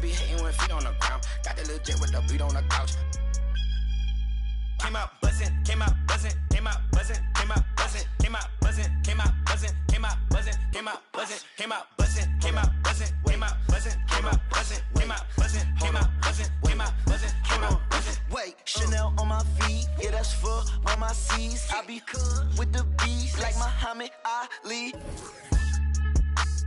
be hating with feet on the ground. Got the legit with the beat on the couch. Came out buzzing, came out buzzing, came out buzzing, came out buzzing, came out buzzing, came out buzzing, came out buzzing, came out buzzing, came out buzzing, came out buzzing, came out buzzing, came out buzzing, came out buzzing, came out buzzing, came out buzzing, came out buzzing. Wait, Chanel on my feet, yeah, that's for all my C's. I be cool with the beast like Muhammad Ali.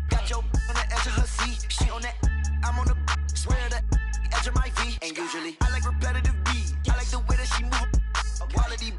Got your on the edge of her seat, she on that, I'm on the swear the edge of my V. And usually I like repetitive beat, I like the way that she move. Quality.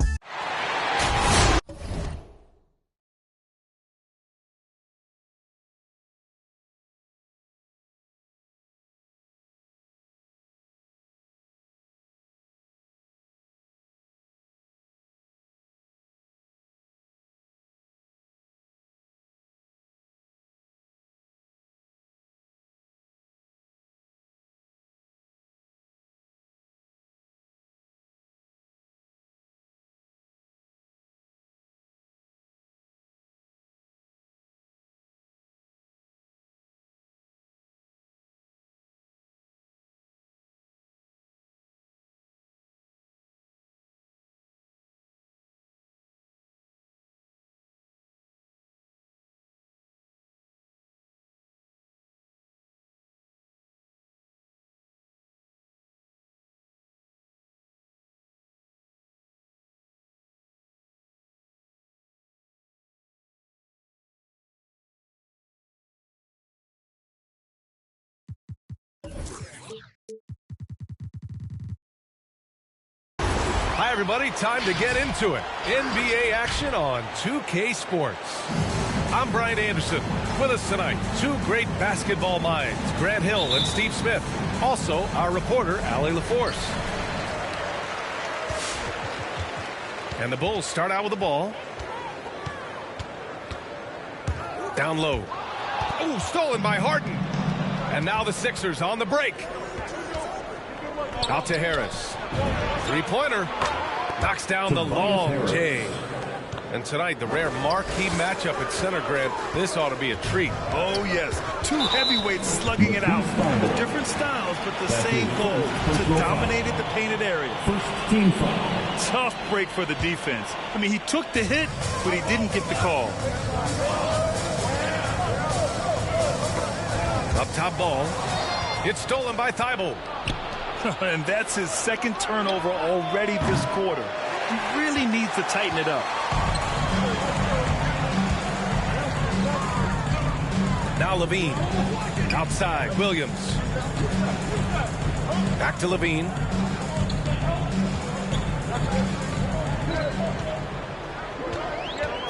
Hi, everybody. Time to get into it. NBA action on 2K Sports. I'm Brian Anderson. With us tonight, two great basketball minds, Grant Hill and Steve Smith. Also, our reporter, Allie LaForce. And the Bulls start out with the ball. Down low. Oh, stolen by Harden. And now the Sixers on the break. Out to Harris. Three-pointer. Knocks down the long J. And tonight, the rare marquee matchup at center, Grant. This ought to be a treat. Oh, yes. Two heavyweights slugging it out. Different styles, but the same goal. To dominate the painted area. First team foul. Tough break for the defense. I mean, he took the hit, but he didn't get the call. Up top ball. It's stolen by Thibault. And that's his second turnover already this quarter. He really needs to tighten it up. Now Levine. Outside, Williams. Back to Levine.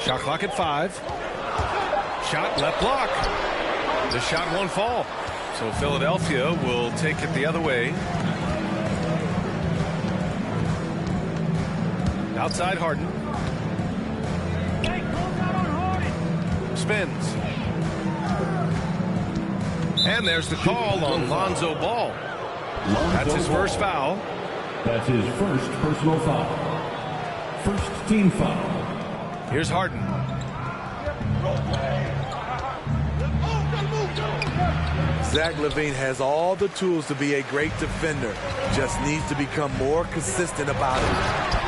Shot clock at 5. Shot left block. The shot won't fall. So Philadelphia will take it the other way. Outside Harden. Spins. And there's the call on Lonzo Ball. That's his first foul. That's his first personal foul. First team foul. Here's Harden. Zach LaVine has all the tools to be a great defender. Just needs to become more consistent about it.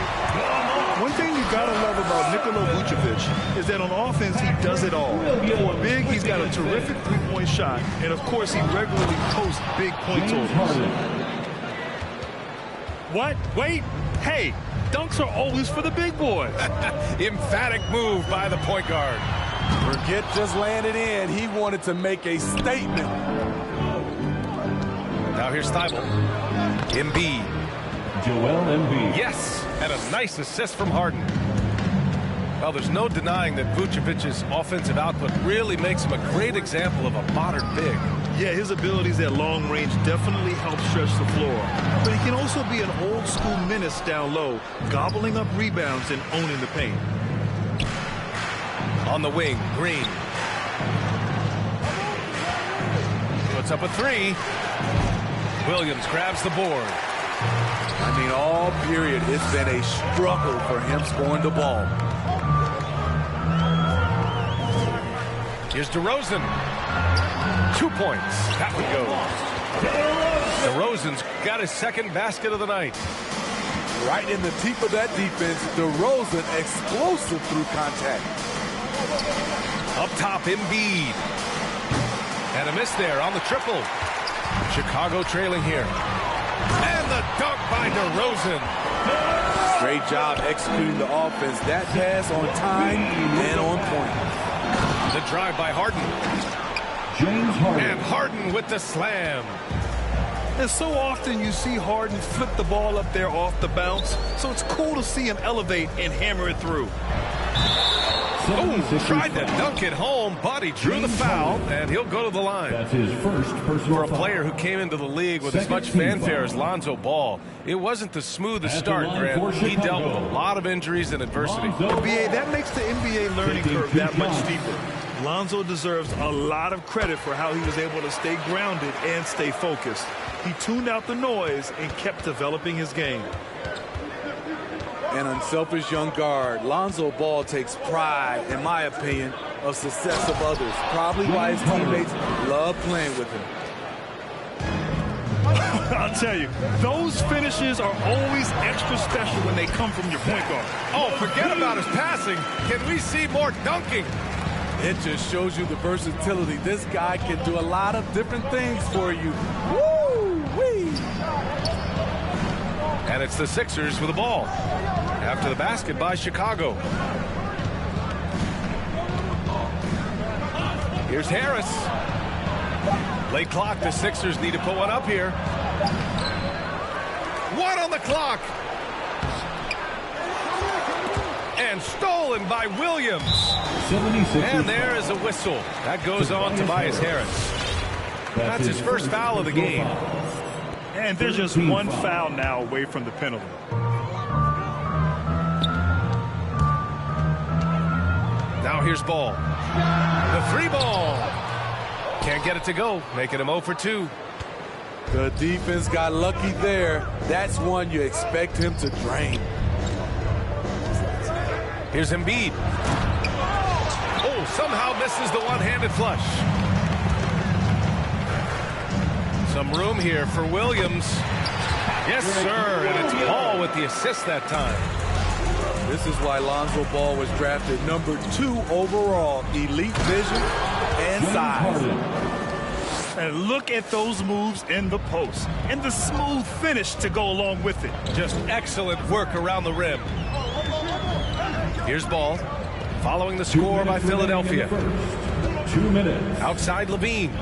One thing you gotta love about Nikola Vucevic is that on offense he does it all. For a big, he's got a terrific three-point shot, and of course he regularly posts big point totals. What? Wait! Hey, dunks are always for the big boys. Emphatic move by the point guard. Forget just laying it in. He wanted to make a statement. Now here's Thibault. Embiid. Joel Embiid. Yes, and a nice assist from Harden. Well, there's no denying that Vucevic's offensive output really makes him a great example of a modern big. Yeah, his abilities at long range definitely help stretch the floor. But he can also be an old-school menace down low, gobbling up rebounds and owning the paint. On the wing, Green. Puts up a three. Williams grabs the board. I mean, all period, it's been a struggle for him scoring the ball. Here's DeRozan. 2 points. That would go. DeRozan's got his second basket of the night. Right in the teeth of that defense, DeRozan explosive through contact. Up top, Embiid. And a miss there on the triple. Chicago trailing here. And the dunk by DeRozan. Great job executing the offense. That pass on time and on point. The drive by Harden. James Harden. And Harden with the slam. And so often you see Harden flip the ball up there off the bounce, so it's cool to see him elevate and hammer it through. Oh, tried to dunk it home, but he drew the foul, and he'll go to the line. That's his first personal For a foul. player who came into the league with as much fanfare as Lonzo Ball, it wasn't the smoothest At the start, line Grant. for He dealt with Chicago. a lot of injuries and adversity. NBA, that makes the NBA learning Taking curve two that much shots. steeper. Lonzo deserves a lot of credit for how he was able to stay grounded and stay focused. He tuned out the noise and kept developing his game. An unselfish young guard. Lonzo Ball takes pride, in my opinion, of success of others. Probably why his teammates love playing with him. I'll tell you, those finishes are always extra special when they come from your point guard. Oh, forget about his passing. Can we see more dunking? It just shows you the versatility. This guy can do a lot of different things for you. Woo-wee! And it's the Sixers with the ball. After the basket by Chicago. Here's Harris. Late clock, the Sixers need to put one up here. One on the clock. And stolen by Williams. 76ers. And there is a whistle. That goes on Tobias Harris. That's his first foul of the game. And there's just one foul now away from the penalty. Now here's Ball. The free ball. Can't get it to go, making him 0 for 2. The defense got lucky there. That's one you expect him to drain. Here's Embiid. Oh, somehow misses the one-handed flush. Some room here for Williams. Yes, sir, and it's Ball with the assist that time. This is why Lonzo Ball was drafted number 2 overall. Elite vision and James size. Harden. And look at those moves in the post. And the smooth finish to go along with it. Just excellent work around the rim. Here's Ball, following the score by Philadelphia. 2 minutes. Outside Levine.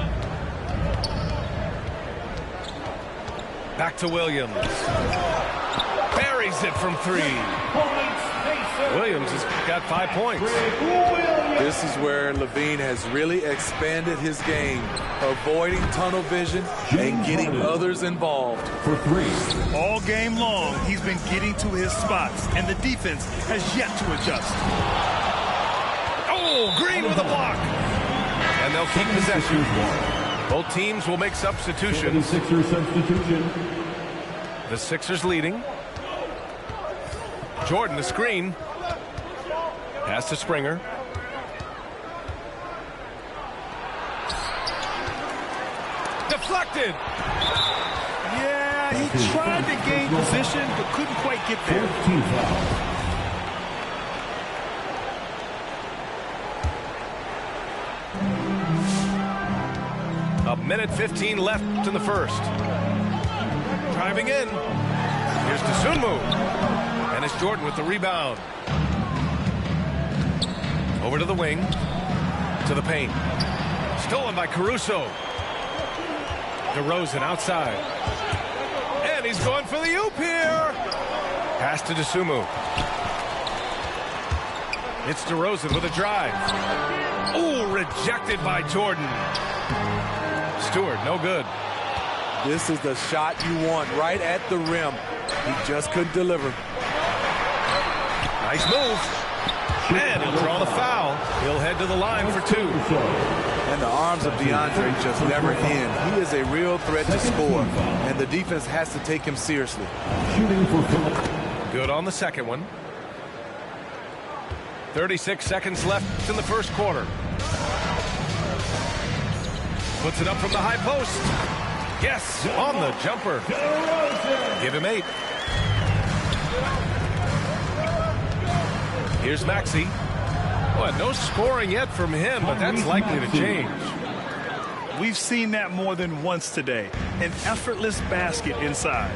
Back to Williams. Buries it from 3. Williams has got 5 points. This is where Levine has really expanded his game, avoiding tunnel vision and getting others involved. For 3. All game long, he's been getting to his spots, and the defense has yet to adjust. Oh, Green with a block. And they'll keep possession. Both teams will make substitutions. 76ers substitution. The Sixers leading. Jordan, the screen. Pass to Springer. Deflected. Yeah, he tried to gain position, but couldn't quite get there. 14 foul. A minute 15 left in the first. Driving in. Here's Dosunmu. And it's Jordan with the rebound. Over to the wing. To the paint. Stolen by Caruso. DeRozan outside. And he's going for the oop here. Pass to Dosunmu. It's DeRozan with a drive. Ooh, rejected by Jordan. Stewart, no good. This is the shot you want right at the rim. He just couldn't deliver. Nice move. And he'll draw the foul. He'll head to the line for 2. And the arms of DeAndre just never end. He is a real threat to score, and the defense has to take him seriously. Shooting for Philip. Good on the second one. 36 seconds left in the first quarter. Puts it up from the high post. Yes, on the jumper. Give him 8. Here's Maxey. Well, no scoring yet from him, but that's likely to change. We've seen that more than once today. An effortless basket inside.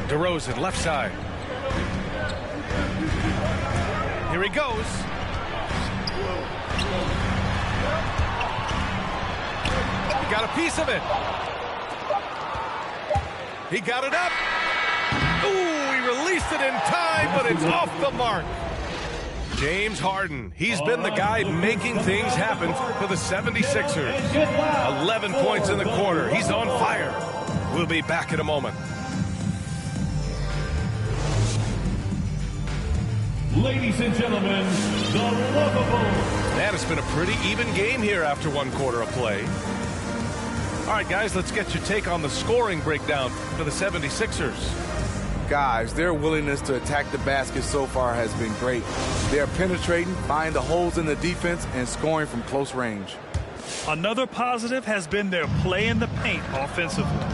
DeRozan, left side. Here he goes. He got a piece of it. He got it up. Ooh, he released it in time, but it's off the mark. James Harden, he's been the guy making things happen for the 76ers. 11 points in the quarter. He's on fire. We'll be back in a moment. Ladies and gentlemen, the Lovables. Man, it's been a pretty even game here after 1 quarter of play. All right, guys, let's get your take on the scoring breakdown for the 76ers. Guys, their willingness to attack the basket so far has been great. They're penetrating, finding the holes in the defense, and scoring from close range. Another positive has been their play in the paint offensively.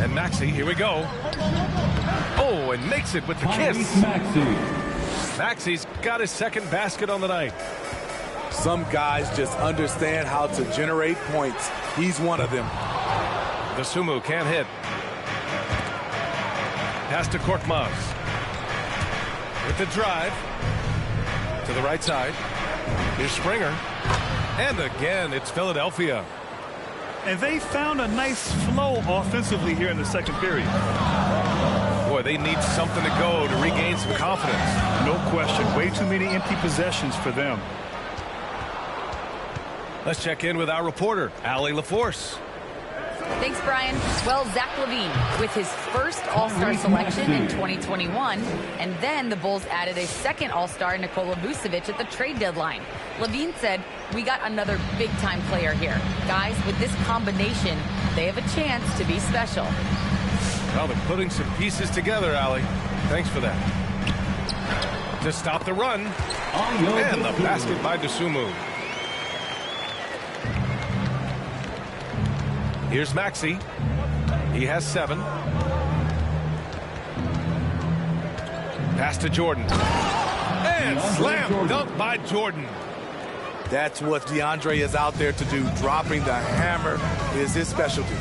And Maxey, here we go. Oh, and makes it with the kiss. Maxey's got his second basket on the night. Some guys just understand how to generate points. He's one of them. Dosunmu can't hit. Pass to Korkmaz. With the drive. To the right side. Here's Springer. And again, it's Philadelphia. And they found a nice flow offensively here in the second period. Boy, they need something to go to regain some confidence. No question. Way too many empty possessions for them. Let's check in with our reporter, Allie LaForce. Thanks, Brian. Well, Zach LaVine with his first All-Star selection in 2021, and then the Bulls added a second All-Star, Nikola Vucevic, at the trade deadline. LaVine said, "We got another big-time player here. Guys, with this combination, they have a chance to be special." Well, they're putting some pieces together, Allie. Thanks for that. To stop the run, and the basket by Dosunmu. Here's Maxey. He has 7. Pass to Jordan. And slam dunk by Jordan. That's what DeAndre is out there to do. Dropping the hammer is his specialty.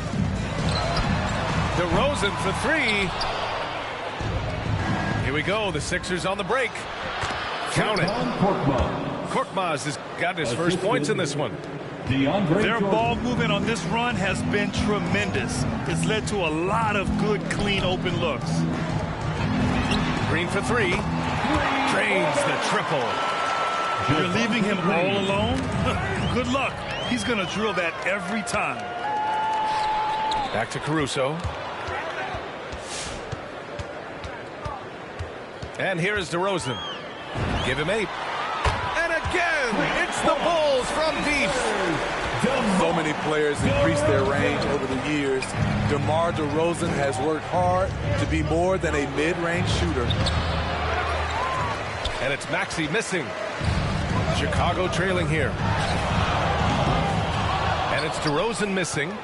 DeRozan for 3. Here we go. The Sixers on the break. Count it. Korkmaz has got his first points in this one. Their ball movement on this run has been tremendous. It's led to a lot of good, clean, open looks. Green for 3. Drains the triple. You're leaving him all alone? Good luck. He's going to drill that every time. Back to Caruso. And here is DeRozan. Give him 8. And again, it's the Bulls from deep. So many players increase their range over the years. DeMar DeRozan has worked hard to be more than a mid-range shooter. And it's Maxey missing. Chicago trailing here. And it's DeRozan missing.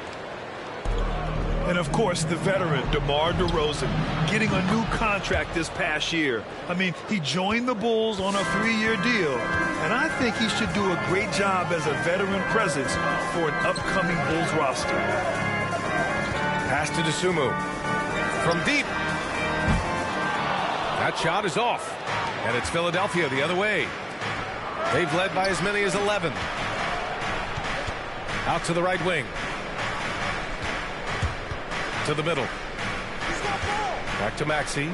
And, of course, the veteran, DeMar DeRozan, getting a new contract this past year. I mean, he joined the Bulls on a 3-year deal, and I think he should do a great job as a veteran presence for an upcoming Bulls roster. Pass to Dosunmu. From deep. That shot is off. And it's Philadelphia the other way. They've led by as many as 11. Out to the right wing. To the middle. Back to Maxey.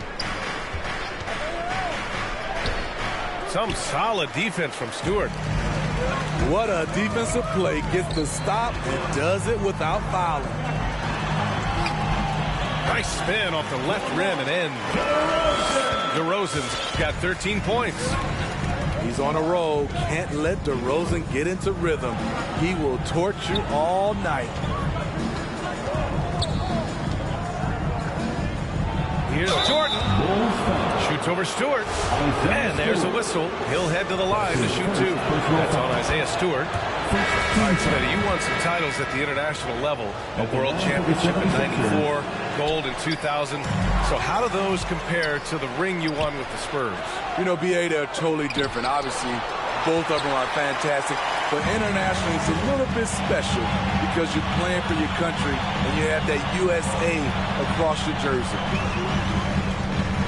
Some solid defense from Stewart. What a defensive play. Gets the stop and does it without fouling. Nice spin off the left rim and in. DeRozan's got 13 points. He's on a roll. Can't let DeRozan get into rhythm. He will torch you all night. Here's Jordan. Shoots Gets over Stewart. And there's a whistle. He'll head to the line to shoot two. That's on Isaiah Stewart. All right, Smitty, you won some titles at the international level. A world championship in '94, gold in 2000. So how do those compare to the ring you won with the Spurs? You know, BA, they're totally different. Obviously, both of them are fantastic. But internationally, it's a little bit special because you're playing for your country and you have that USA across your jersey.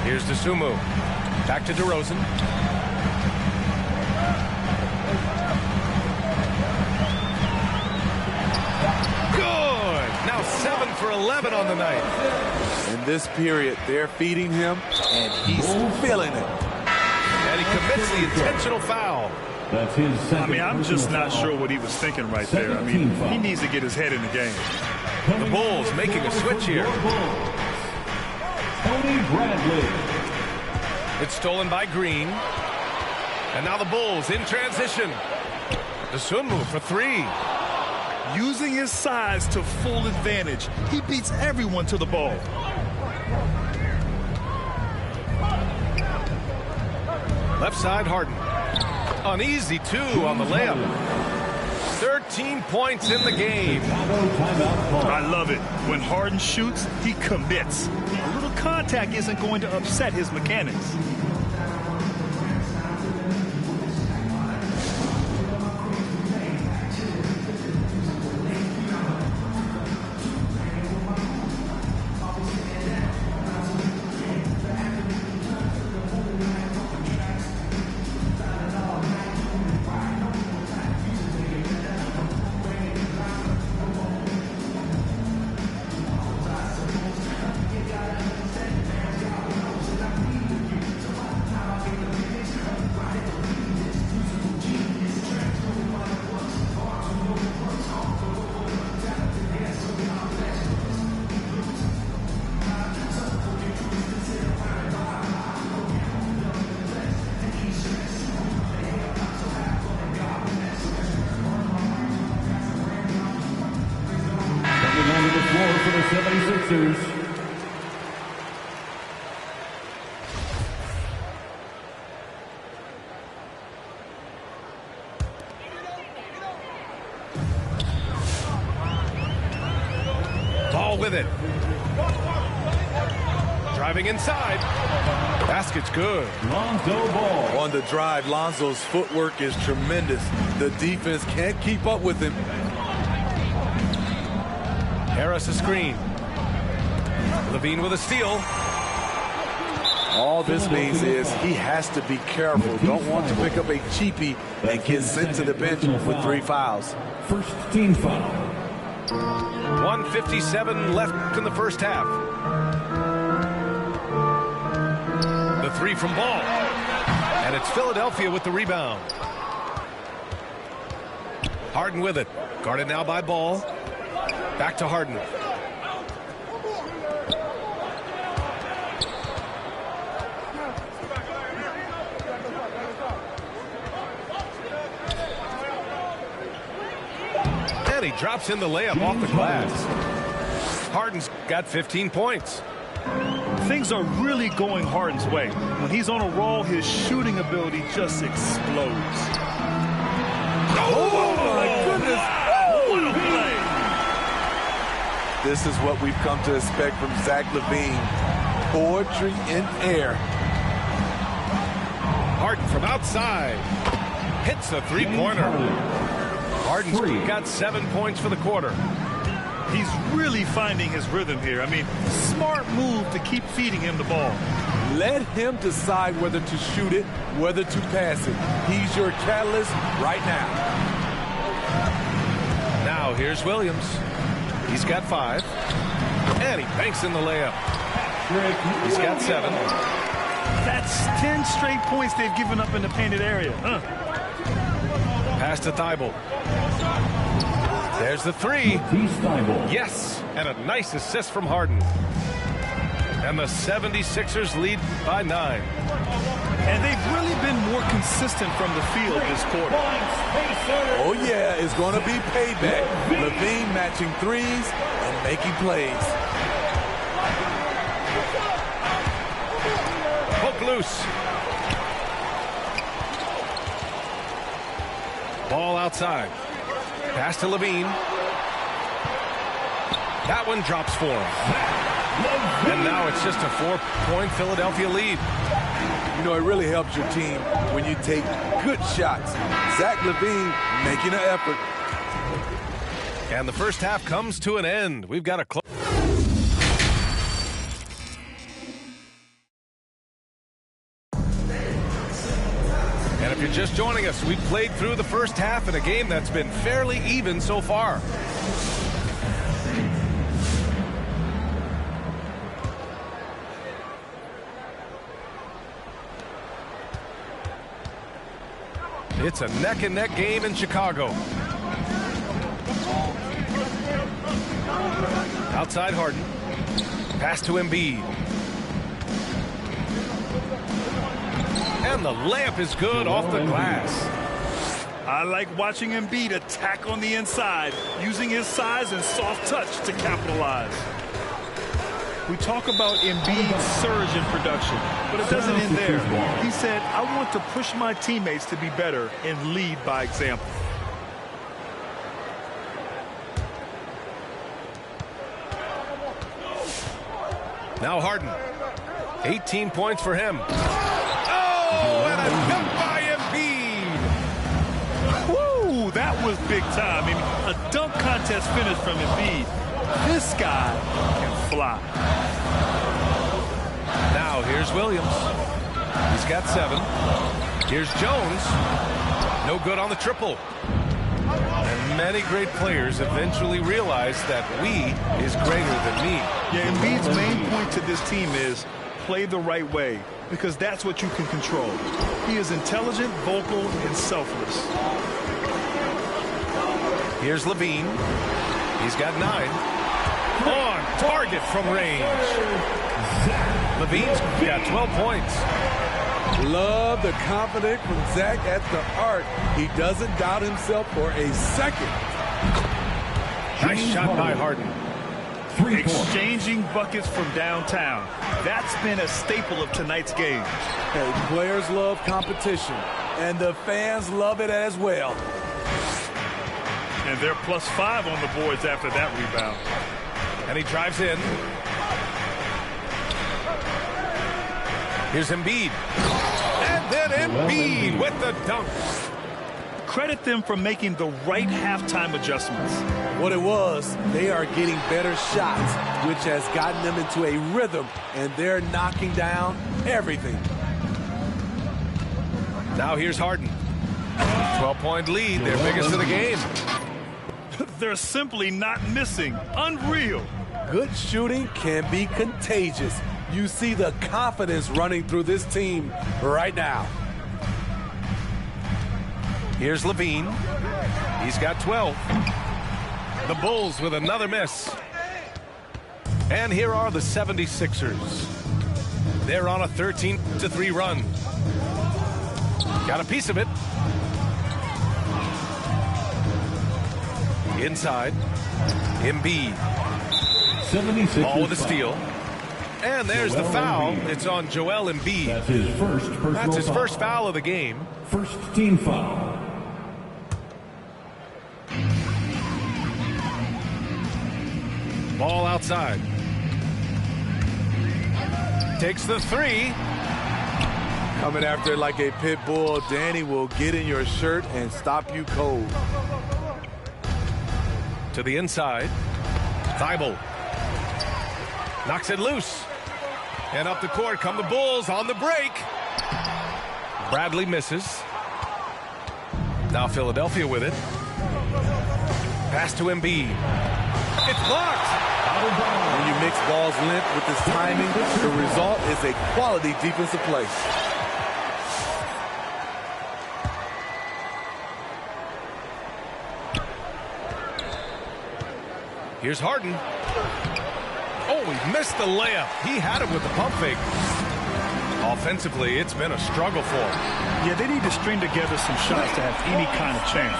Here's DeSumo. Back to DeRozan. Good! Now 7 for 11 on the night. In this period, they're feeding him, and he's feeling it. And he commits the intentional foul. That's his second. I mean, I'm just not sure what he was thinking right there. I mean, he needs to get his head in the game. The Bulls making a switch here. Tony Bradley. It's stolen by Green. And now the Bulls in transition. DeSumo for three. Using his size to full advantage. He beats everyone to the ball. Left side, Harden. An easy two on the layup. 13 points in the game. I love it. When Harden shoots, he commits. A little contact isn't going to upset his mechanics. Onto the floor for the 76ers. Ball with it. Driving inside. Basket's good. Lonzo Ball. On the drive, Lonzo's footwork is tremendous. The defense can't keep up with him. Harris a screen. Levine with a steal. All this means is he has to be careful. Don't want to pick up a cheapie and get sent to the bench with 3 fouls. First team foul. 1:57 left in the first half. The three from Ball. And it's Philadelphia with the rebound. Harden with it. Guarded now by Ball. Back to Harden. And he drops in the layup off the glass. Harden's got 15 points. Things are really going Harden's way. When he's on a roll, his shooting ability just explodes. Oh my goodness. Wow, what a play. This is what we've come to expect from Zach LaVine. Poetry in air. Harden from outside. Hits a three-pointer. Harden's got 7 points for the quarter. He's really finding his rhythm here. I mean, smart move to keep feeding him the ball. Let him decide whether to shoot it, whether to pass it. He's your catalyst right now. Now here's Williams. He's got 5. And he banks in the layup. He's got 7. That's 10 straight points they've given up in the painted area. Pass to Thibault. There's the three. Yes, and a nice assist from Harden. And the 76ers lead by 9. And they've really been more consistent from the field this quarter. Oh, yeah, it's going to be payback. LaVine matching threes and making plays. loose. Ball outside. Pass to Levine. That one drops for him. And now it's just a 4-point Philadelphia lead. You know, it really helps your team when you take good shots. Zach LaVine making an effort. And the first half comes to an end. We've got a close. And if you're just joining us, we've played through the first half in a game that's been fairly even so far. It's a neck-and-neck game in Chicago. Outside Harden. Pass to Embiid. And the layup is good off the glass. I like watching Embiid attack on the inside, using his size and soft touch to capitalize. We talk about Embiid's surge in production, but it doesn't end there. He said, I want to push my teammates to be better and lead by example. Now Harden. 18 points for him. Oh, and a dunk by Embiid. Woo, that was big time. I mean, a dunk contest finish from Embiid. This guy can fly. Now here's Williams. He's got 7. Here's Jones. No good on the triple. And many great players eventually realize that we is greater than me. Yeah, Embiid's main point to this team is play the right way, because that's what you can control. He is intelligent, vocal, and selfless. Here's Levine. He's got 9. On target from range. Levine's got 12 points. Love the confidence from Zach at the arc. He doesn't doubt himself for a second. Nice shot by Harden. Exchanging buckets from downtown. That's been a staple of tonight's game. Hey, players love competition, and the fans love it as well. And they're +5 on the boards after that rebound. And he drives in. Here's Embiid. And then Embiid with the dunk. Credit them for making the right halftime adjustments. What it was, they are getting better shots, which has gotten them into a rhythm, and they're knocking down everything. Now here's Harden. 12-point lead, their biggest of the game. They're simply not missing. Unreal. Good shooting can be contagious. You see the confidence running through this team right now. Here's Levine. He's got 12. The Bulls with another miss. And here are the 76ers. They're on a 13-3 run. Got a piece of it. Inside. Embiid. 76ers ball with a steal. And there's the foul. It's on Joel Embiid. That's his first personal That's his foul. first foul of the game. First team foul. Ball outside. Takes the 3. Coming after it like a pit bull, Danny will get in your shirt and stop you cold. To the inside. Thibault. Knocks it loose. And up the court come the Bulls on the break. Bradley misses. Now Philadelphia with it. Pass to Embiid. It's blocked. When you mix ball's length with his timing, the result is a quality defensive play. Here's Harden. Oh, he missed the layup. He had it with the pump fake. Offensively, it's been a struggle for him. Yeah, they need to string together some shots to have any kind of chance.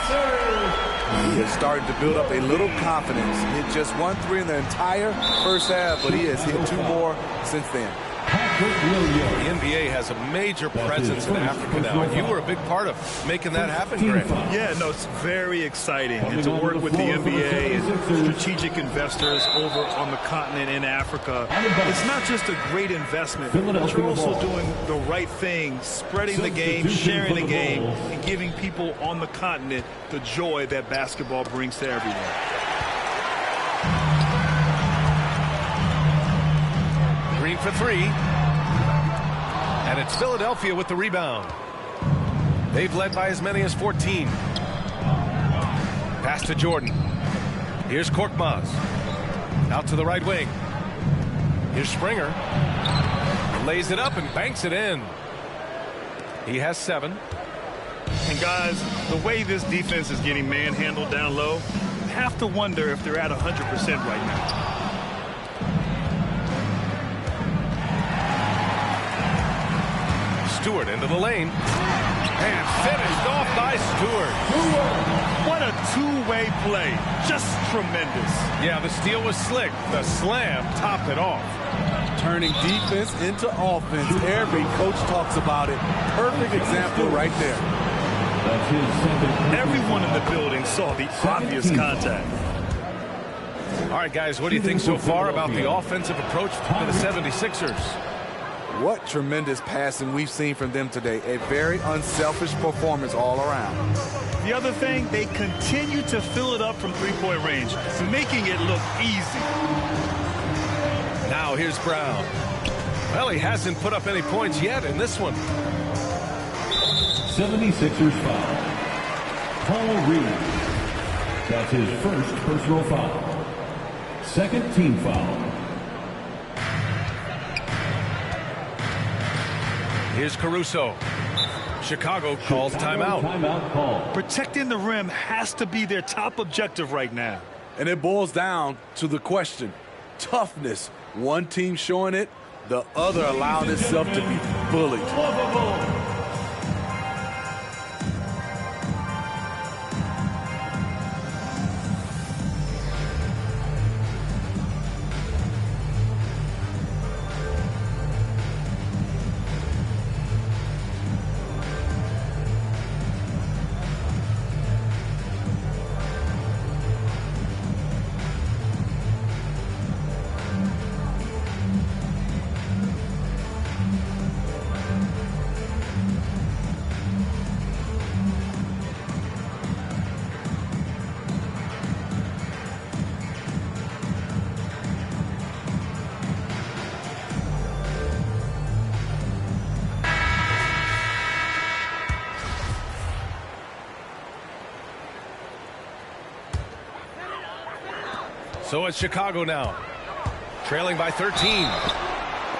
He is starting to build up a little confidence. He hit just 1 3 in the entire first half, but he has hit 2 more since then. Patrick Williams. The NBA has a major presence in Africa now, and you were a big part of making that happen, Grant. Yeah, no, it's very exciting. And to work with the NBA and strategic investors over on the continent in Africa, it's not just a great investment, but you're also doing the right thing, spreading the game, sharing the game, and giving people on the continent the joy that basketball brings to everyone. Green for three. And it's Philadelphia with the rebound. They've led by as many as 14. Pass to Jordan. Here's Korkmaz. Out to the right wing. Here's Springer. Lays it up and banks it in. He has 7. And guys, the way this defense is getting manhandled down low, I have to wonder if they're at 100% right now. Stewart into the lane. And finished off by Stewart. What a two-way play. Just tremendous. Yeah, the steal was slick. The slam topped it off. Turning defense into offense. Every coach talks about it. Perfect example right there. That's his second. Everyone in the building saw the obvious contact. All right, guys, what do you think so far about the offensive approach to the 76ers? What tremendous passing we've seen from them today. A very unselfish performance all around. The other thing, they continue to fill it up from three-point range, making it look easy. Now here's Brown. Well, he hasn't put up any points yet in this one. 76ers foul. Paul Reed. That's his first personal foul. Second team foul. Here's Caruso. Chicago calls timeout. Timeout call. Protecting the rim has to be their top objective right now. And it boils down to the question. Toughness. One team showing it, the other allowed itself to be bullied. So it's Chicago now, trailing by 13.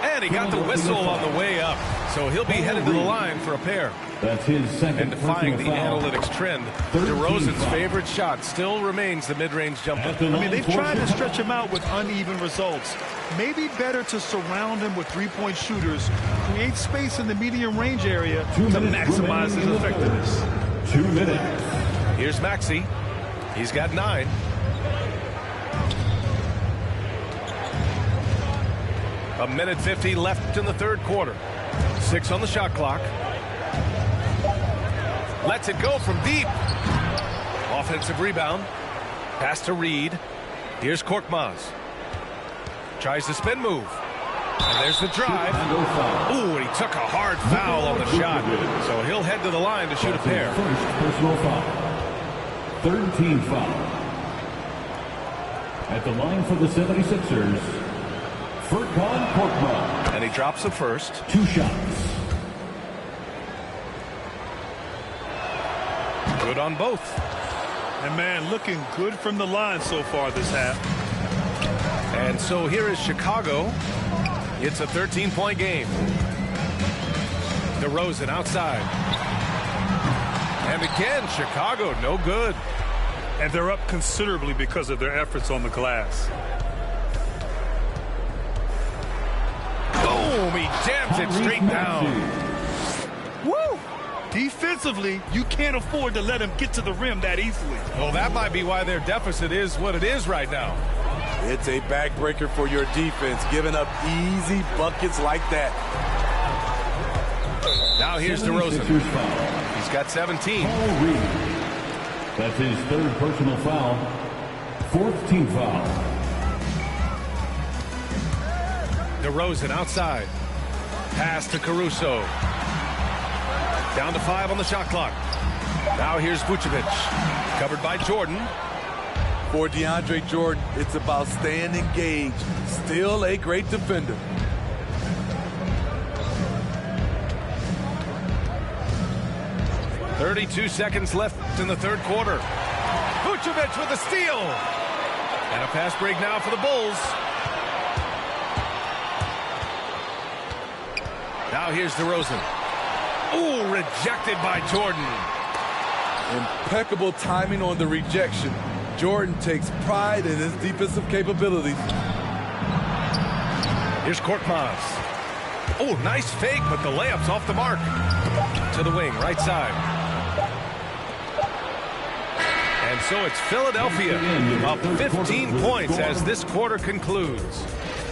And he got the whistle on the way up, so he'll be headed to the line for a pair. That's his second. And defying the foul. analytics trend, DeRozan's favorite shot still remains the mid-range jumper. I mean, they've tried to stretch him out with uneven results. Maybe better to surround him with three-point shooters, create space in the medium range area to maximize his effectiveness. 2 minutes. Here's Maxey. He's got 9. A minute 50 left in the third quarter. 6 on the shot clock. Lets it go from deep. Offensive rebound. Pass to Reed. Here's Korkmaz. Tries the spin move. And there's the drive. Ooh, and he took a hard foul on the shot. So he'll head to the line to shoot a pair. First personal foul. Third team foul. At the line for the 76ers, Furkan Korkmaz. And he drops the first. 2 shots. Good on both. And man, looking good from the line so far this half. And so here is Chicago. It's a 13-point game. DeRozan outside. And again, Chicago no good. And they're up considerably because of their efforts on the glass. Boom! He jams it straight down. Woo! Defensively, you can't afford to let him get to the rim that easily. Well, that might be why their deficit is what it is right now. It's a backbreaker for your defense, giving up easy buckets like that. Now here's DeRozan. He's got 17. Paul Reed. That's his third personal foul. Fourth team foul. DeRozan outside. Pass to Caruso. Down to 5 on the shot clock. Now here's Vucevic. Covered by Jordan. For DeAndre Jordan, it's about staying engaged. Still a great defender. .32 seconds left in the third quarter. Vucevic with a steal. And a fast break now for the Bulls. Now here's DeRozan. Ooh, rejected by Jordan. Impeccable timing on the rejection. Jordan takes pride in his defensive capabilities. Here's Korkmaz. Oh, nice fake, but the layup's off the mark. To the wing, right side. And so it's Philadelphia up 15 points as this quarter concludes.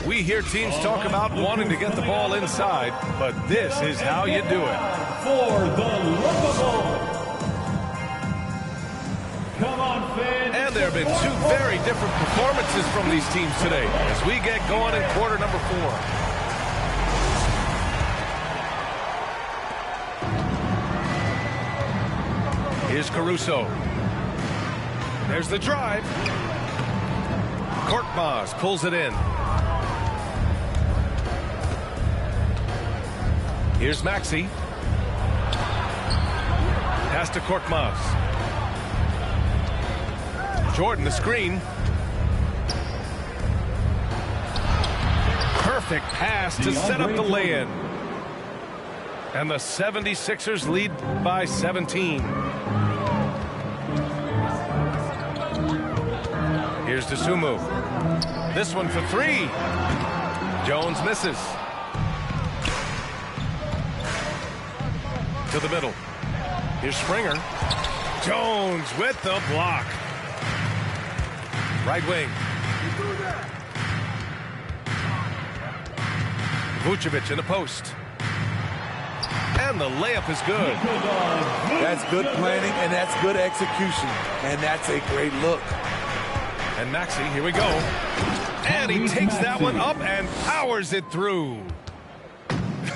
We hear teams talk about wanting to get the ball inside, but this is how you do it. For the lovable. Come on, fans. And there have been two very different performances from these teams today as we get going in quarter number 4. Here's Caruso. There's the drive. Korkmaz pulls it in. Here's Maxey. Pass to Korkmaz. Jordan, the screen. Perfect pass to set up the lay-in. And the 76ers lead by 17. Here's Dosunmu. This one for 3. Jones misses. To the middle. Here's Springer. Jones with the block. Right wing. Vucevic in the post. And the layup is good. That's good planning, and that's good execution. And that's a great look. And Maxey, here we go. And he takes that one up and powers it through.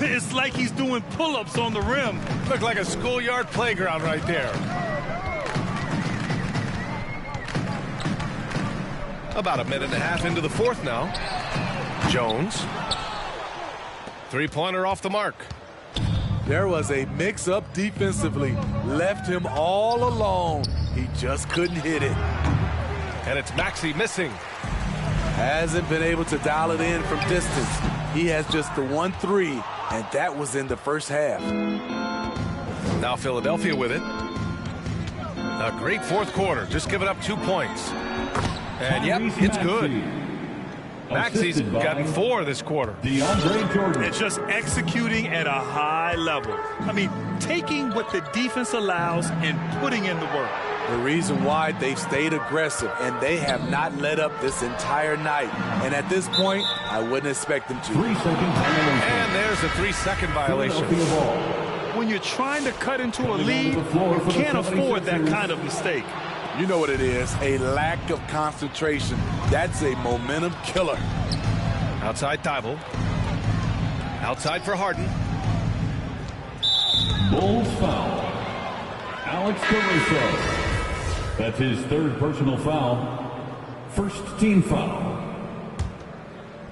It's like he's doing pull-ups on the rim. Looked like a schoolyard playground right there. About a minute and a half into the fourth now. Jones. Three-pointer off the mark. There was a mix-up defensively. Left him all alone. He just couldn't hit it. And it's Maxey missing. Hasn't been able to dial it in from distance. He has just the 1-3, and that was in the first half. Now Philadelphia with it. A great fourth quarter. Just giving up 2 points. And yep, it's good. Maxey's gotten 4 this quarter. DeAndre Jordan. It's just executing at a high level. I mean, taking what the defense allows and putting in the work. The reason why they've stayed aggressive, and they have not let up this entire night. And at this point, I wouldn't expect them to. 3 second violation. And there's a 3-second violation. When you're trying to cut into a lead, you can't afford that kind of mistake. You know what it is, a lack of concentration. That's a momentum killer. Outside Thibault. Outside for Harden. Bulls foul. Alex Caruso. That's his third personal foul. First team foul.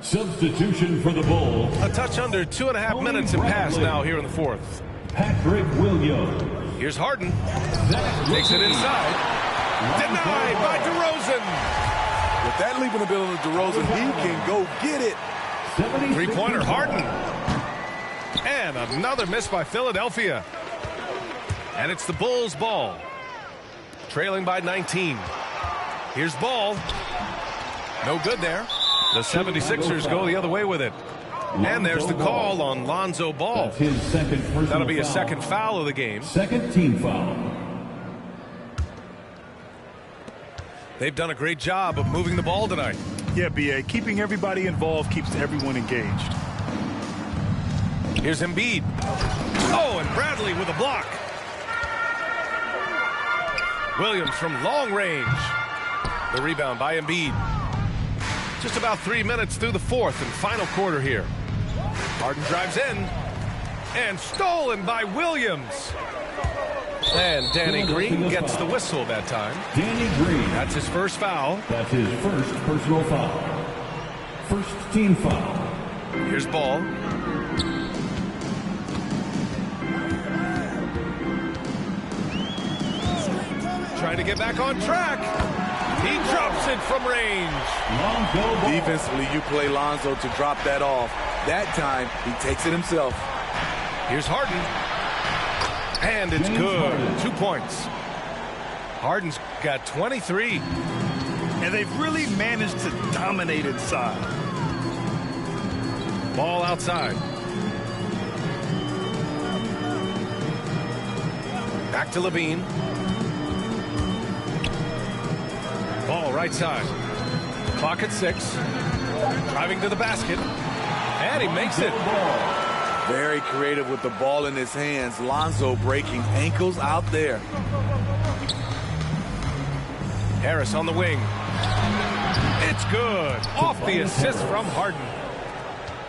Substitution for the Bulls. A touch under 2.5 minutes have passed now here in the fourth. Patrick Williams. Here's Harden. Takes it inside. Denied by DeRozan. With that leaping ability of DeRozan, he can go get it. Three-pointer Harden. And another miss by Philadelphia. And it's the Bulls' ball. Trailing by 19. Here's Ball. No good there. The 76ers go the other way with it. And there's the call on Lonzo Ball. That's his second personal That'll be a foul. second foul of the game. Second team foul. They've done a great job of moving the ball tonight. Yeah, B.A., keeping everybody involved keeps everyone engaged. Here's Embiid. Oh, and Bradley with a block. Williams from long range. The rebound by Embiid. Just about 3 minutes through the fourth and final quarter here. Harden drives in. And stolen by Williams. And Danny Green gets the whistle that time. Danny Green. That's his first foul. That's his first personal foul. First team foul. Here's Ball. Trying to get back on track. He drops it from range. Lonzo Ball. Defensively, you play Lonzo to drop that off. That time, he takes it himself. Here's Harden. And it's good. 2 points. Harden's got 23. And they've really managed to dominate inside. Ball outside. Back to Levine. Ball right side. Clock at 6. Driving to the basket. And he makes it. Very creative with the ball in his hands. Lonzo breaking ankles out there. Harris on the wing. It's good. Off the assist from Harden.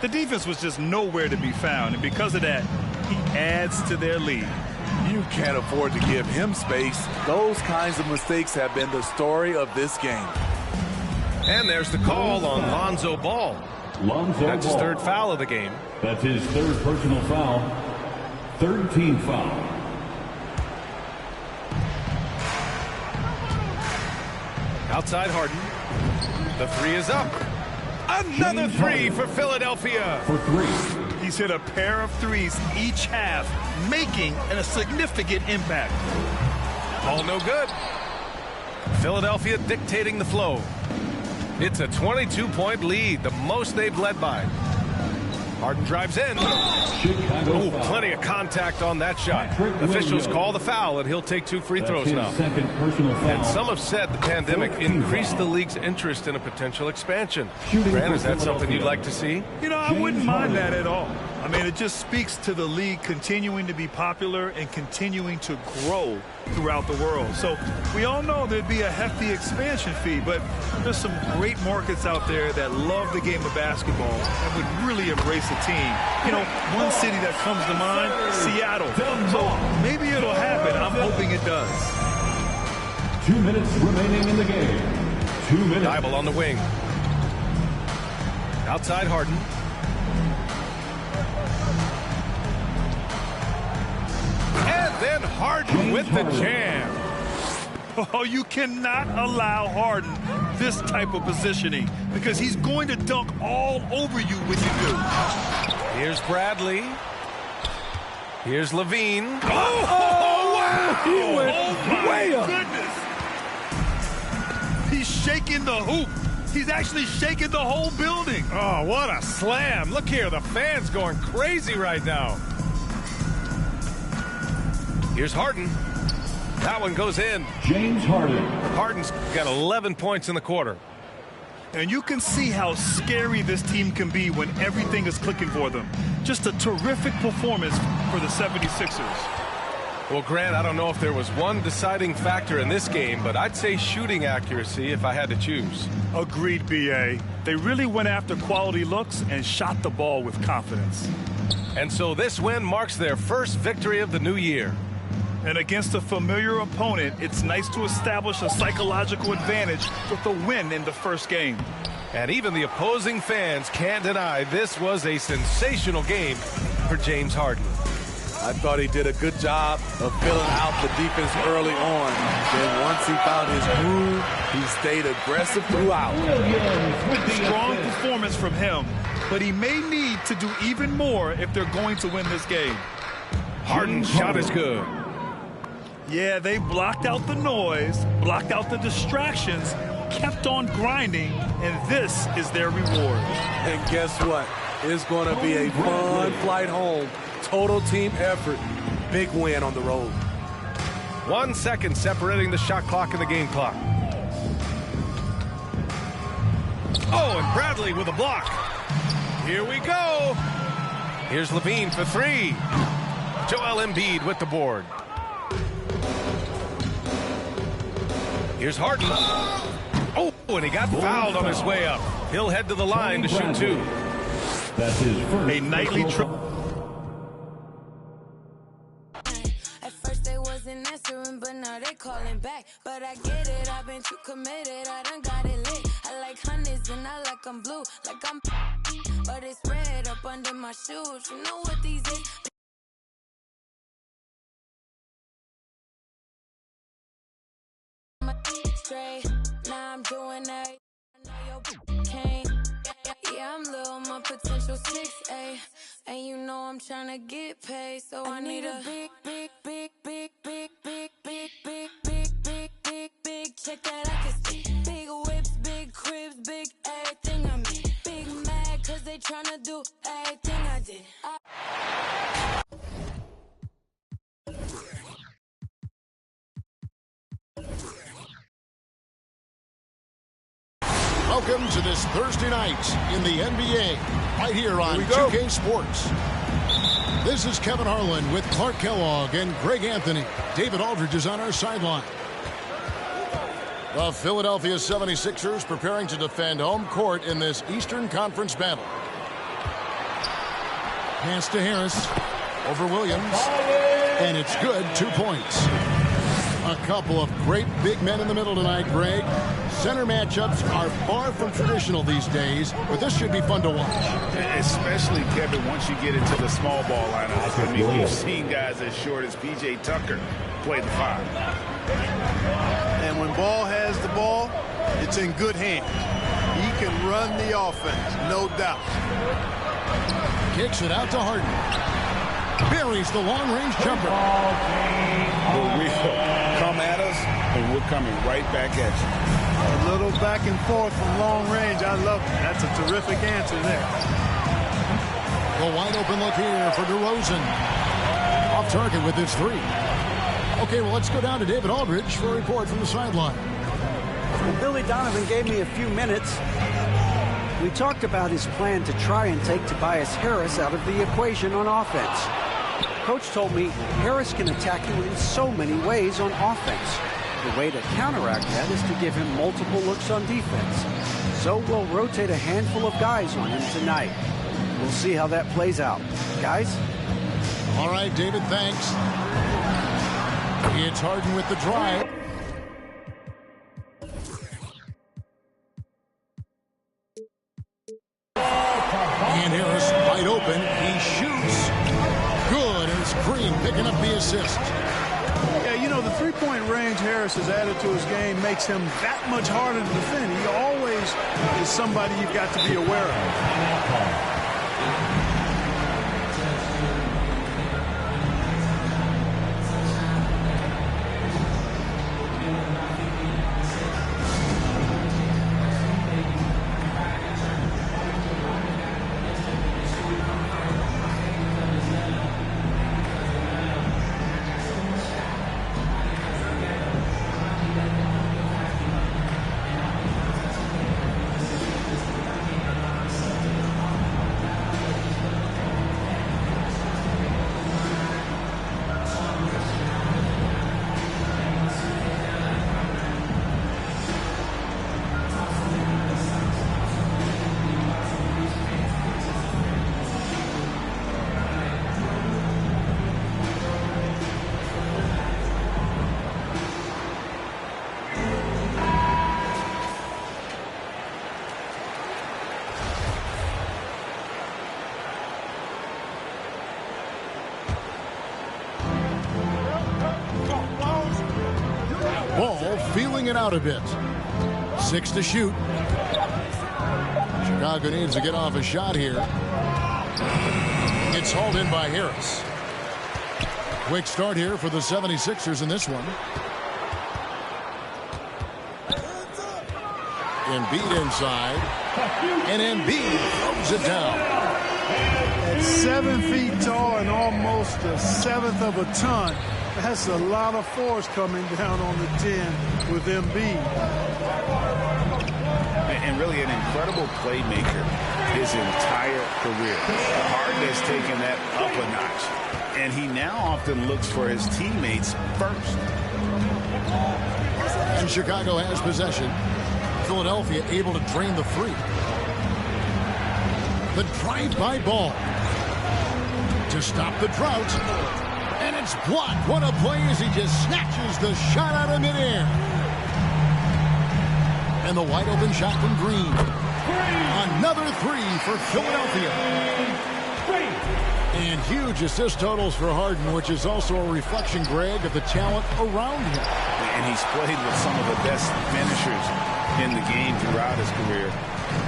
The defense was just nowhere to be found, and because of that, he adds to their lead. You can't afford to give him space. Those kinds of mistakes have been the story of this game. And there's the call on Lonzo Ball. That's his third foul of the game. That's his third personal foul. Third team foul. Outside Harden. The three is up. Another three for Philadelphia. For three. He's hit a pair of threes each half, making a significant impact. All no good. Philadelphia dictating the flow. It's a 22-point lead, the most they've led by. Harden drives in. Ooh, plenty of contact on that shot. Officials call the foul, and he'll take 2 free throws now. Second personal foul. And some have said the pandemic increased the league's interest in a potential expansion. Grant, is that something you'd like to see? You know, I wouldn't mind that at all. I mean, it just speaks to the league continuing to be popular and continuing to grow throughout the world. So we all know there'd be a hefty expansion fee, but there's some great markets out there that love the game of basketball and would really embrace a team. You know, one city that comes to mind, Seattle. So maybe it'll happen. I'm hoping it does. 2 minutes remaining in the game. 2 minutes. Thibault on the wing. Outside Harden. And then Harden with the jam. Oh, you cannot allow Harden this type of positioning because he's going to dunk all over you when you do. Here's Bradley. Here's Levine. Oh wow! He went way up. Goodness. He's shaking the hoop. He's actually shaking the whole building. Oh, what a slam. Look here, the fans going crazy right now. Here's Harden. That one goes in. James Harden. Harden's got 11 points in the quarter. And you can see how scary this team can be when everything is clicking for them. Just a terrific performance for the 76ers. Well, Grant, I don't know if there was one deciding factor in this game, but I'd say shooting accuracy if I had to choose. Agreed, B.A. They really went after quality looks and shot the ball with confidence. And so this win marks their first victory of the new year. And against a familiar opponent, it's nice to establish a psychological advantage with the win in the first game. And even the opposing fans can't deny this was a sensational game for James Harden. I thought he did a good job of filling out the defense early on. Then once he found his groove, he stayed aggressive throughout. Strong performance from him, but he may need to do even more if they're going to win this game. Harden's shot is good. Yeah, they blocked out the noise, blocked out the distractions, kept on grinding, and this is their reward. And guess what? It's going to be a fun flight home. Total team effort. Big win on the road. 1 second separating the shot clock and the game clock. Oh, and Bradley with a block. Here we go. Here's LaVine for three. Joel Embiid with the board. Here's Harden. Oh, and he got fouled on his way up. He'll head to the line to shoot two. That's his first. A nightly trip. At first they wasn't answering, but now they calling back. But I get it, I've been too committed, I done got it lit. I like hundreds and I like I'm blue, like I'm but it's red up under my shoes. You know what these is? Straight, now I'm doing that. I know your can't. Yeah, I'm little, my potential 6'8", and you know I'm tryna get paid, so I need a big check that I can see. Big whips, big cribs, big everything I'm in. Big mad 'cause they tryna do everything I did. Welcome to this Thursday night in the NBA, right here on 2K Sports. This is Kevin Harlan with Clark Kellogg and Greg Anthony. David Aldridge is on our sideline. The Philadelphia 76ers preparing to defend home court in this Eastern Conference battle. Pass to Harris over Williams, and it's good, 2 points. A couple of great big men in the middle tonight, Greg. Center matchups are far from traditional these days, but this should be fun to watch. Especially, Kevin, once you get into the small ball lineups. I mean, we've seen guys as short as P.J. Tucker play the 5. And when Ball has the ball, it's in good hands. He can run the offense, no doubt. Kicks it out to Harden. Buries the long-range jumper. We'll come at us, and we're coming right back at you. A little back and forth from long range. I love it. That's a terrific answer there. The wide open look here for DeRozan. Off target with his 3. Okay, well, let's go down to David Aldridge for a report from the sideline. Well, Billy Donovan gave me a few minutes. We talked about his plan to try and take Tobias Harris out of the equation on offense. Coach told me Harris can attack you in so many ways on offense. The way to counteract that is to give him multiple looks on defense. So we'll rotate a handful of guys on him tonight. We'll see how that plays out. Guys? All right, David, thanks. It's Harden with the drive. And Harris wide open. He shoots. Good, and it's Green picking up the assist. Yeah, you know, the three-point range Harris has added to his game makes him that much harder to defend. He always is somebody you've got to be aware of. Feeling it out a bit. 6 to shoot. Chicago needs to get off a shot here. It's hauled in by Harris. Quick start here for the 76ers in this one. Embiid inside. And Embiid throws it down. At 7 feet tall and almost a seventh of a ton. That's a lot of force coming down on the 10 with Embiid. and really an incredible playmaker his entire career. Harden has taken that up a notch, and he now often looks for his teammates first. And Chicago has possession. Philadelphia able to drain the three. The drive-by ball to stop the drought. And it's blocked. What a play as he just snatches the shot out of midair. And the wide open shot from Green. Another three for Philadelphia. And huge assist totals for Harden, which is also a reflection, Greg, of the talent around him. And he's played with some of the best finishers in the game throughout his career.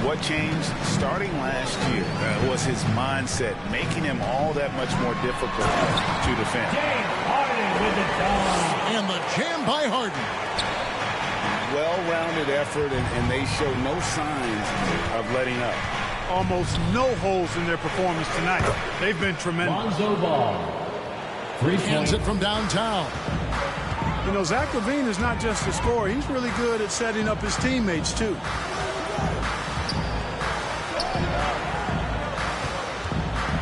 What changed starting last year was his mindset, making him all that much more difficult to defend. And the jam by Harden. Well-rounded effort, and they show no signs of letting up. Almost no holes in their performance tonight. They've been tremendous. Lonzo Ball. Hands it from downtown. You know, Zach LaVine is not just a scorer. He's really good at setting up his teammates, too.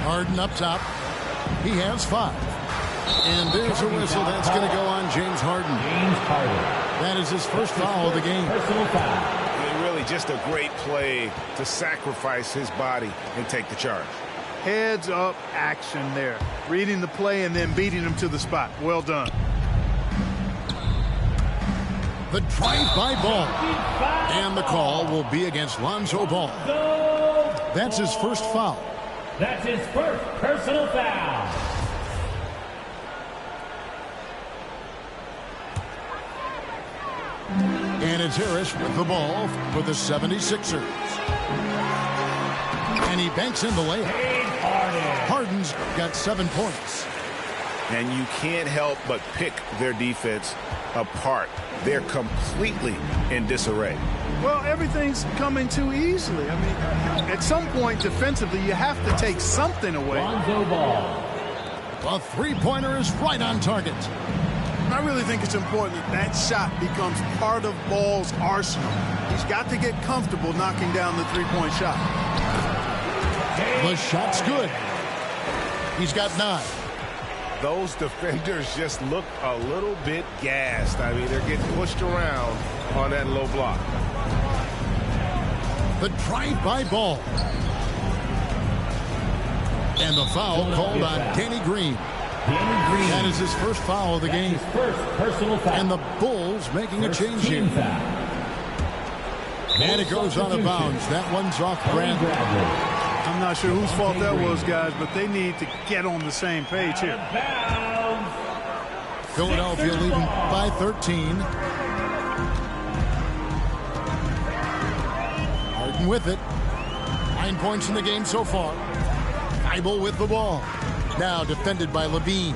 Harden up top. He has 5. And there's a whistle that's going to go on James Harden. That is his first foul of the game. Really just a great play to sacrifice his body and take the charge. Heads up action there. Reading the play and then beating him to the spot. Well done. The drive-by ball. And the call will be against Lonzo Ball. That's his first foul. That's his first personal foul. And it's Harris with the ball for the 76ers. And he banks in the layup. Harden's got 7 points. And you can't help but pick their defense apart. They're completely in disarray. Well, everything's coming too easily. I mean, at some point defensively, you have to take something away. Lonzo Ball. A three-pointer is right on target. I really think it's important that shot becomes part of Ball's arsenal. He's got to get comfortable knocking down the three-point shot. The shot's good. He's got 9. Those defenders just look a little bit gassed. I mean, they're getting pushed around on that low block. The drive-by ball. And the foul called on Danny Green. That is his first foul of the game. First personal foul. And the Bulls making a change here. And it goes out of bounds. That one's off Bradley. I'm not sure whose fault that was, guys, but they need to get on the same page here. Philadelphia leading by 13. Harden with it. 9 points in the game so far. Thibault with the ball. Now defended by LaVine.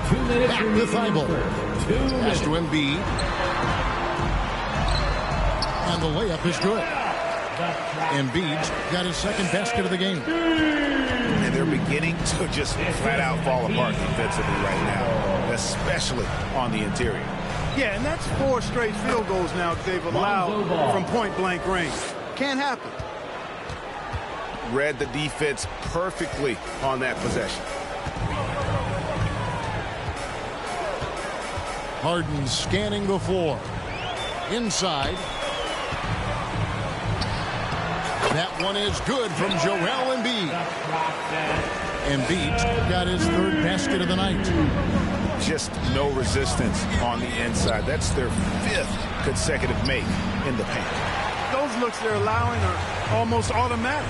2 minutes. Back to Thibault. Pass to Embiid. And the layup is good. Embiid's got his second basket of the game. And they're beginning to just flat out fall apart defensively right now, especially on the interior. Yeah, and that's 4 straight field goals now that they've allowed from point-blank range. Can't happen. Read the defense perfectly on that possession. Harden scanning the floor. Inside. That one is good from Joel Embiid. Embiid's got his 3rd basket of the night. Just no resistance on the inside. That's their 5th consecutive make in the paint. Those looks they're allowing are almost automatic.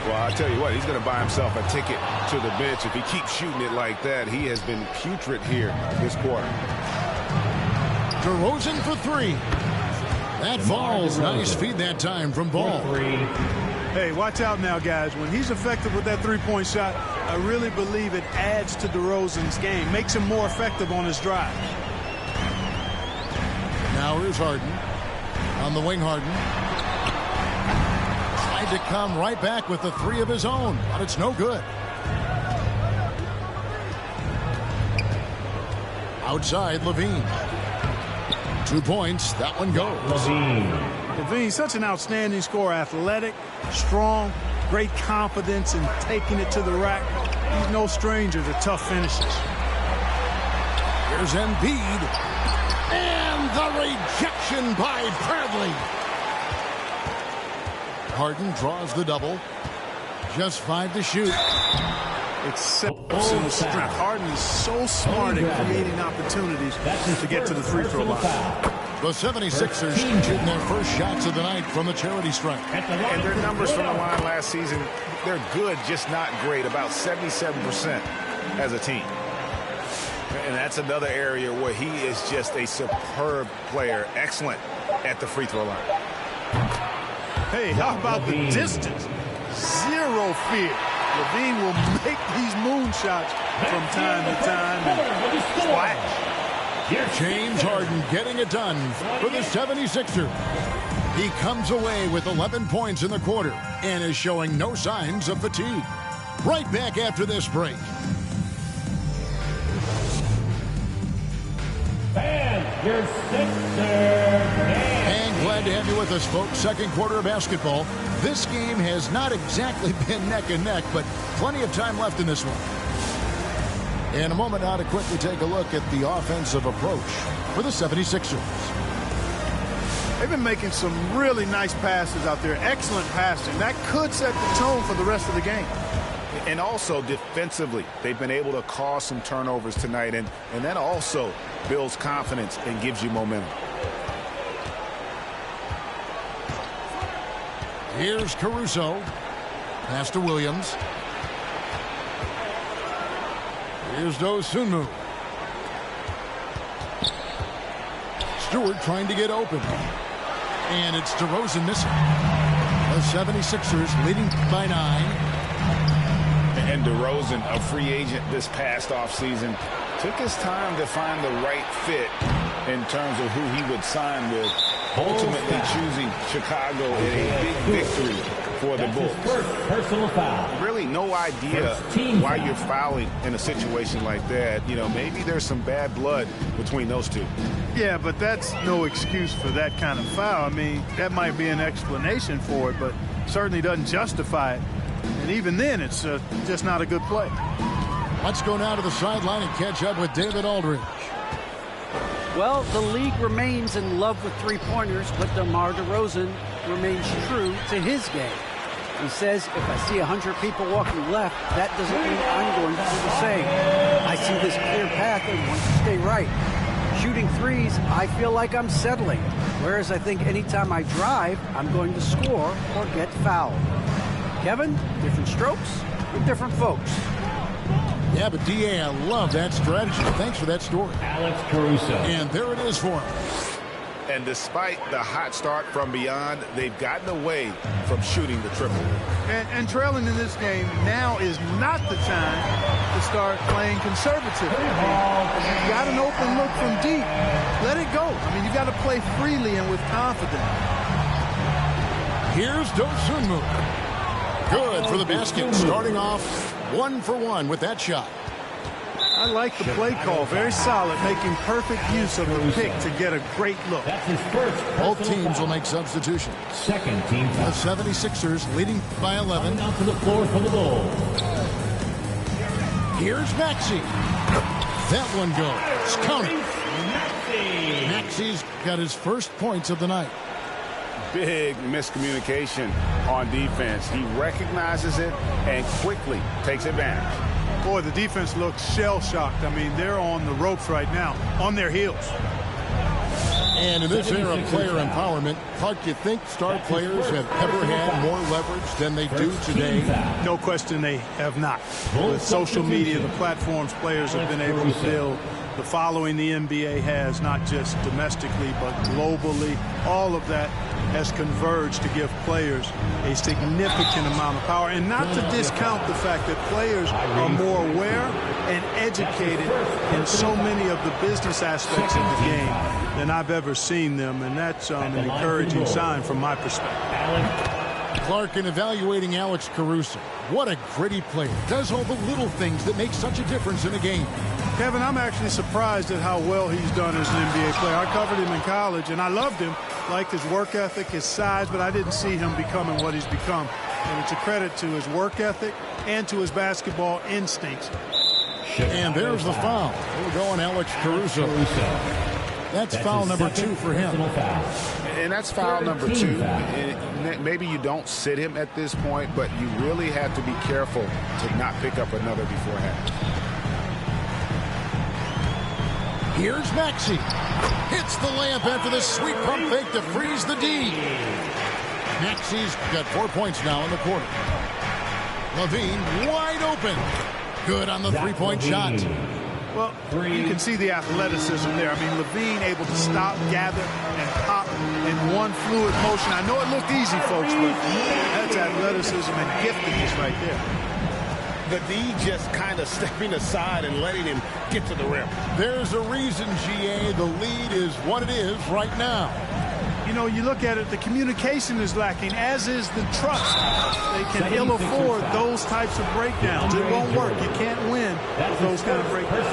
Well, I'll tell you what, he's going to buy himself a ticket to the bench. If he keeps shooting it like that, he has been putrid here this quarter. DeRozan for 3. That falls. Nice feed that time from Ball. Hey, watch out now, guys. When he's effective with that three-point shot, I really believe it adds to DeRozan's game, makes him more effective on his drive. Now here's Harden. On the wing, Harden. Tried to come right back with the 3 of his own, but it's no good. Outside, LaVine. 2 points. That one goes. LaVine, such an outstanding scorer, athletic, strong, great confidence in taking it to the rack. He's no stranger to tough finishes. Here's Embiid. And the rejection by Bradley. Harden draws the double. Just 5 to shoot. Exceptional strength. Harden is so smart at creating opportunities to get to the free throw line. The 76ers shooting their first shots of the night from the charity stripe. And their numbers from the line last season, they're good, just not great, about 77% as a team. And that's another area where he is just a superb player, excellent at the free throw line. Hey, how about the distance? Zero fear. LaVine will make these moonshots from time to time and splash. James Harden getting it done for the 76ers. He comes away with 11 points in the quarter and is showing no signs of fatigue. Right back after this break. And your Sixers. And glad to have you with us, folks. Second quarter of basketball. This game has not exactly been neck and neck, but plenty of time left in this one. In a moment now to quickly take a look at the offensive approach for the 76ers. They've been making some really nice passes out there. Excellent passing. That could set the tone for the rest of the game. And also defensively, they've been able to cause some turnovers tonight, and that also builds confidence and gives you momentum. Here's Caruso. Pass to Williams. Here's Dosunmu. Stewart trying to get open. And it's DeRozan missing. The 76ers leading by 9. And DeRozan, a free agent this past offseason, took his time to find the right fit in terms of who he would sign with, ultimately choosing Chicago in a big victory for the Bulls. First personal foul. Really no idea why you're fouling in a situation like that. You know, maybe there's some bad blood between those two. Yeah, but that's no excuse for that kind of foul. I mean, that might be an explanation for it, but certainly doesn't justify it. And even then, it's just not a good play. Let's go now to the sideline and catch up with David Aldridge. Well, the league remains in love with three-pointers, but DeMar DeRozan remains true to his game. He says, if I see 100 people walking left, that doesn't mean I'm going to do the same. I see this clear path and want to stay right. Shooting threes, I feel like I'm settling. Whereas I think anytime I drive, I'm going to score or get fouled. Kevin, different strokes for different folks. Yeah, but D.A., I love that strategy. Thanks for that story. Alex Caruso. And there it is for him. And despite the hot start from beyond, they've gotten away from shooting the triple. And trailing in this game, now is not the time to start playing conservative. You've got an open look from deep. Let it go. I mean, you've got to play freely and with confidence. Here's Dosunmu. Good for the basket. Starting off 1 for 1 with that shot. I like the play call. Very solid, making perfect use of the pick to get a great look. That's his first. Both teams will make substitutions. Second team The foul. 76ers leading by 11. Down to the floor for the Bulls. Here's Maxey. That one goes. Counting. Maxey's got his first points of the night. Big miscommunication on defense. He recognizes it and quickly takes advantage. Boy, the defense looks shell-shocked. I mean, they're on the ropes right now, on their heels. And in this era of player empowerment, Clark, you think star players have ever had more leverage than they do today? No question they have not. With social media, the platforms players have been able to build, the following the NBA has, not just domestically, but globally, all of that has converged to give players a significant amount of power. And not to discount the fact that players are more aware and educated in so many of the business aspects of the game than I've ever seen them. And that's an encouraging sign from my perspective. Clark, in evaluating Alex Caruso, what a gritty player. Does all the little things that make such a difference in a game. Kevin, I'm actually surprised at how well he's done as an NBA player. I covered him in college, and I loved him. Liked his work ethic, his size, but I didn't see him becoming what he's become. And it's a credit to his work ethic and to his basketball instincts. And there's the foul. We're going Alex Caruso. That's foul number 2 for him. And that's foul number 2. And maybe you don't sit him at this point, but you really have to be careful to not pick up another beforehand. Here's Maxey. Hits the layup after the sweet pump fake to freeze the D. Maxey's got 4 points now in the quarter. LaVine wide open. Good on the three-point shot. Well, you can see the athleticism there. I mean, LaVine able to stop, gather, and pop in one fluid motion. I know it looked easy, folks, but that's athleticism and giftedness right there. The D just kind of stepping aside and letting him get to the rim. There's a reason, GA, the lead is what it is right now. You know, you look at it, the communication is lacking, as is the trust. They can ill afford those types of breakdowns. It won't work. You can't win with those kind of breakdowns.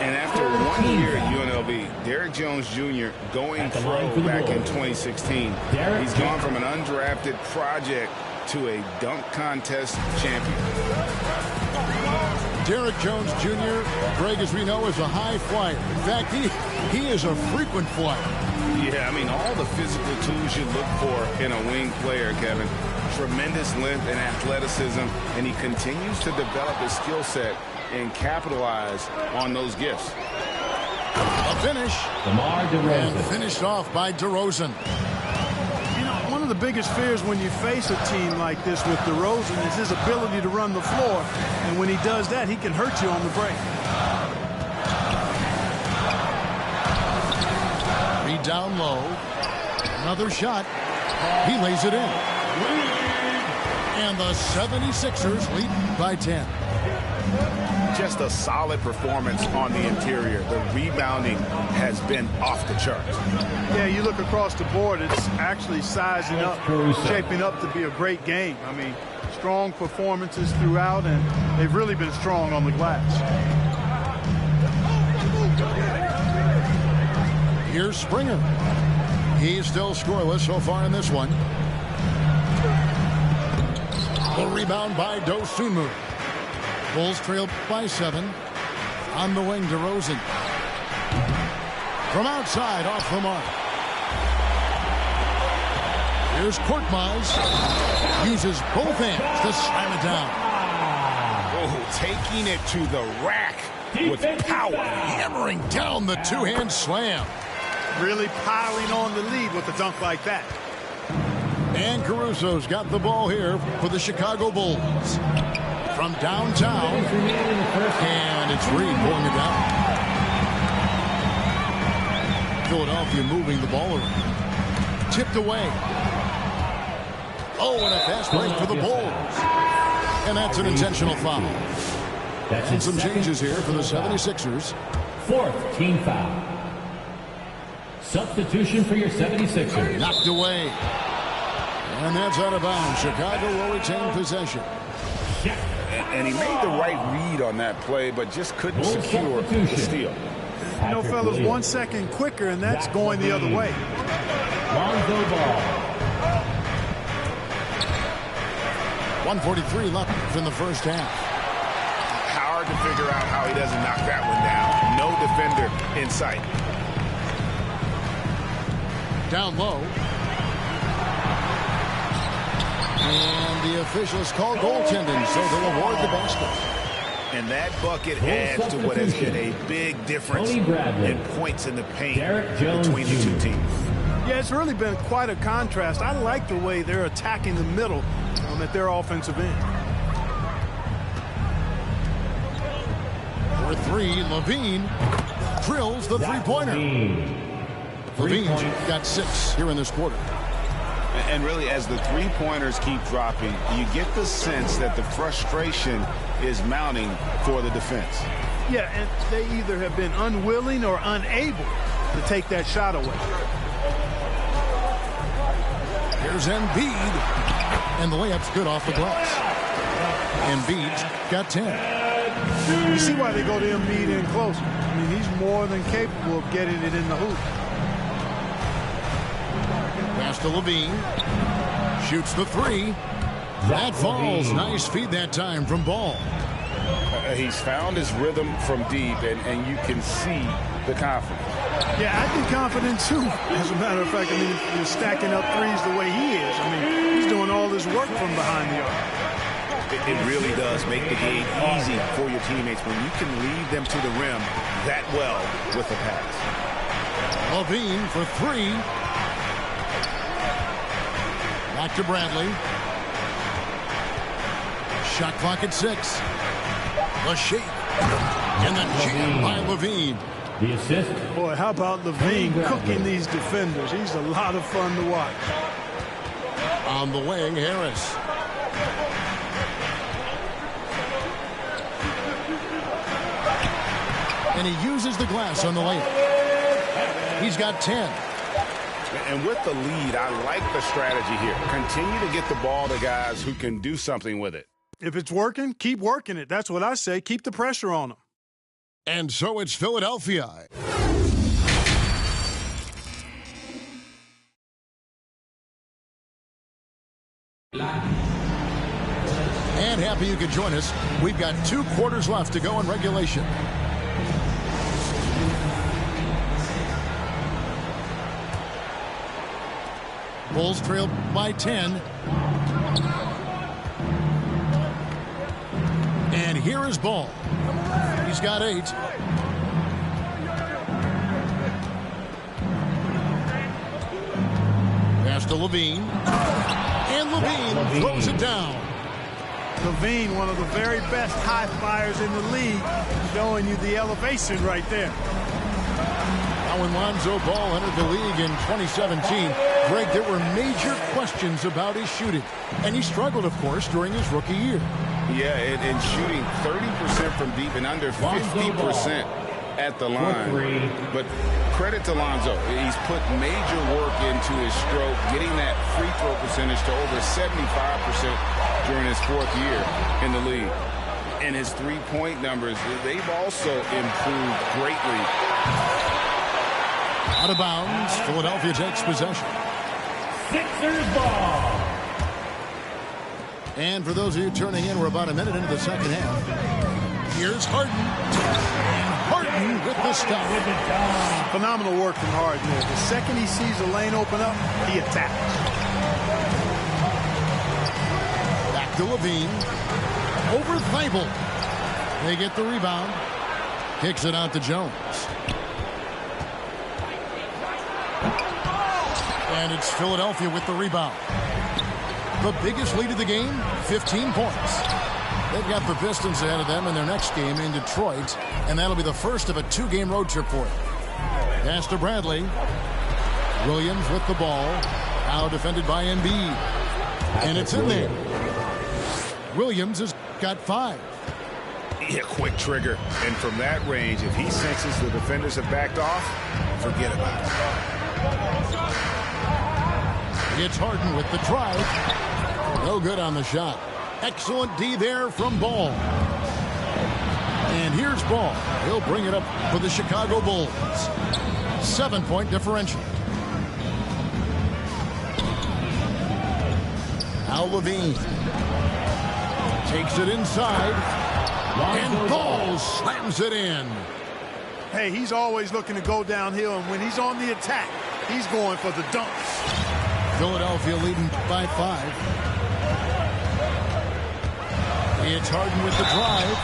And after 1 year at UNLV, Derrick Jones Jr. going pro back in 2016. He's gone from an undrafted project to a dunk contest champion. Derrick Jones Jr., Greg, as we know, is a high flyer. In fact, he is a frequent flyer. Yeah, I mean, all the physical tools you look for in a wing player, Kevin. Tremendous length and athleticism, and he continues to develop his skill set and capitalize on those gifts. A finish. DeMar DeRozan. And finished off by DeRozan. You know, one of the biggest fears when you face a team like this with DeRozan is his ability to run the floor. And when he does that, he can hurt you on the break. Down low. Another shot. He lays it in. And the 76ers lead by 10. Just a solid performance on the interior. The rebounding has been off the charts. Yeah, you look across the board, it's actually sizing up, shaping up to be a great game. I mean, strong performances throughout, and they've really been strong on the glass. Here's Springer. He's still scoreless so far in this one. A rebound by Dosunmu. Bulls trail by 7. On the wing, DeRozan. From outside, off the mark. Here's Korkmaz. Uses both hands to slam it down. Oh, taking it to the rack with power. Hammering down the two-hand slam. Really piling on the lead with a dunk like that. And Caruso's got the ball here for the Chicago Bulls. From downtown. And it's Reed pulling it down. Philadelphia moving the ball around. Tipped away. Oh, and a fast break for the Bulls. And that's an intentional foul. And some changes here for the 76ers. 4th team foul. Substitution for your 76ers. Knocked away. And that's out of bounds. Chicago will retain possession. And he made the right read on that play, but just couldn't secure the steal. You know, fellas, 1 second quicker, and that's going the other way. Lonzo Ball. 1:43 left in the first half. Hard to figure out how he doesn't knock that one down. No defender in sight. Down low. And the officials call goaltending, so they'll award the basket. And that bucket adds to what has been a big difference in points in the paint between the two teams. Yeah, it's really been quite a contrast. I like the way they're attacking the middle at their offensive end. For 3, LaVine drills the three-pointer. LaVine's got 6 here in this quarter. And really, as the three-pointers keep dropping, you get the sense that the frustration is mounting for the defense. Yeah, and they either have been unwilling or unable to take that shot away. Here's Embiid. And the layup's good off the glass. Embiid's got 10. You see why they go to Embiid in closer. I mean, he's more than capable of getting it in the hoop. Pass to Levine. Shoots the three. That falls. Nice feed that time from Ball. He's found his rhythm from deep, and you can see the confidence. Yeah, I'd be confident too. As a matter of fact, I mean, if you're stacking up threes the way he is, I mean, he's doing all this work from behind the arc. It really does make the game easy for your teammates when you can lead them to the rim that well with the pass. Levine for three. Back to Bradley. Shot clock at 6. The shake. And the jam by Levine. The assist. Boy, how about Levine cooking these defenders? He's a lot of fun to watch. On the wing, Harris. And he uses the glass on the layup. He's got 10. And with the lead, I like the strategy here. Continue to get the ball to guys who can do something with it. If it's working, keep working it. That's what I say. Keep the pressure on them. And so it's Philadelphia. And happy you could join us. We've got 2 quarters left to go in regulation. Bulls trail by 10. And here is Ball. He's got 8. Pass to Levine. And Levine throws it down. Levine, one of the very best high flyers in the league, showing you the elevation right there. Now when Lonzo Ball entered the league in 2017, Greg, there were major questions about his shooting. And he struggled, of course, during his rookie year. Yeah, and shooting 30% from deep and under 50% at the line. But credit to Lonzo. He's put major work into his stroke, getting that free throw percentage to over 75% during his 4th year in the league. And his three-point numbers, they've also improved greatly. Out of bounds, Philadelphia takes possession. Sixers ball. And for those of you turning in, we're about a minute into the second half. Here's Harden. And Harden with the stop. Phenomenal work from Harden there. The second he sees the lane open up, he attacks. Back to Levine. Over Thibault. They get the rebound. Kicks it out to Jones. And it's Philadelphia with the rebound. The biggest lead of the game, 15 points. They've got the Pistons ahead of them in their next game in Detroit, and that'll be the first of a 2-game road trip for them. Pass to Bradley. Williams with the ball. Now defended by Embiid. And it's in there. Williams has got 5. Yeah, quick trigger. And from that range, if he senses the defenders have backed off, forget about it. It's Harden with the drive. No good on the shot. Excellent D there from Ball. And here's Ball. He'll bring it up for the Chicago Bulls. 7-point differential. Now Levine takes it inside. And Ball slams it in. Hey, he's always looking to go downhill, and when he's on the attack, he's going for the dunks. Philadelphia leading by 5. It's Harden with the drive.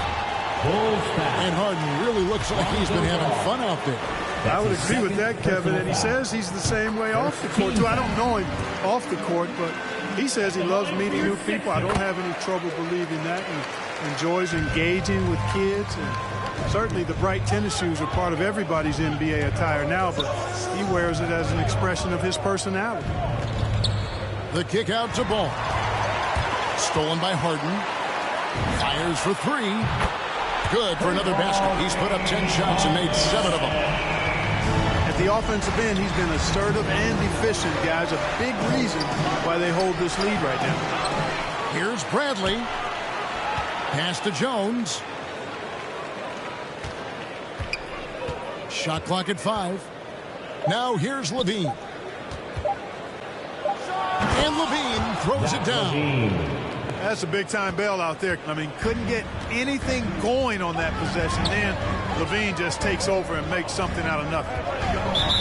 And Harden really looks like he's been having fun out there. I would agree with that, Kevin. And he says he's the same way off the court, too. I don't know him off the court, but he says he loves meeting new people. I don't have any trouble believing that. He enjoys engaging with kids. And certainly the bright tennis shoes are part of everybody's NBA attire now, but he wears it as an expression of his personality. The kick out to Ball. Stolen by Harden. Fires for 3. Good for another basket. He's put up 10 shots and made 7 of them. At the offensive end, he's been assertive and efficient, guys. A big reason why they hold this lead right now. Here's Bradley. Pass to Jones. Shot clock at 5. Now here's Levine. And Levine throws it down. That's a big-time bail out there. I mean, couldn't get anything going on that possession. Then Levine just takes over and makes something out of nothing.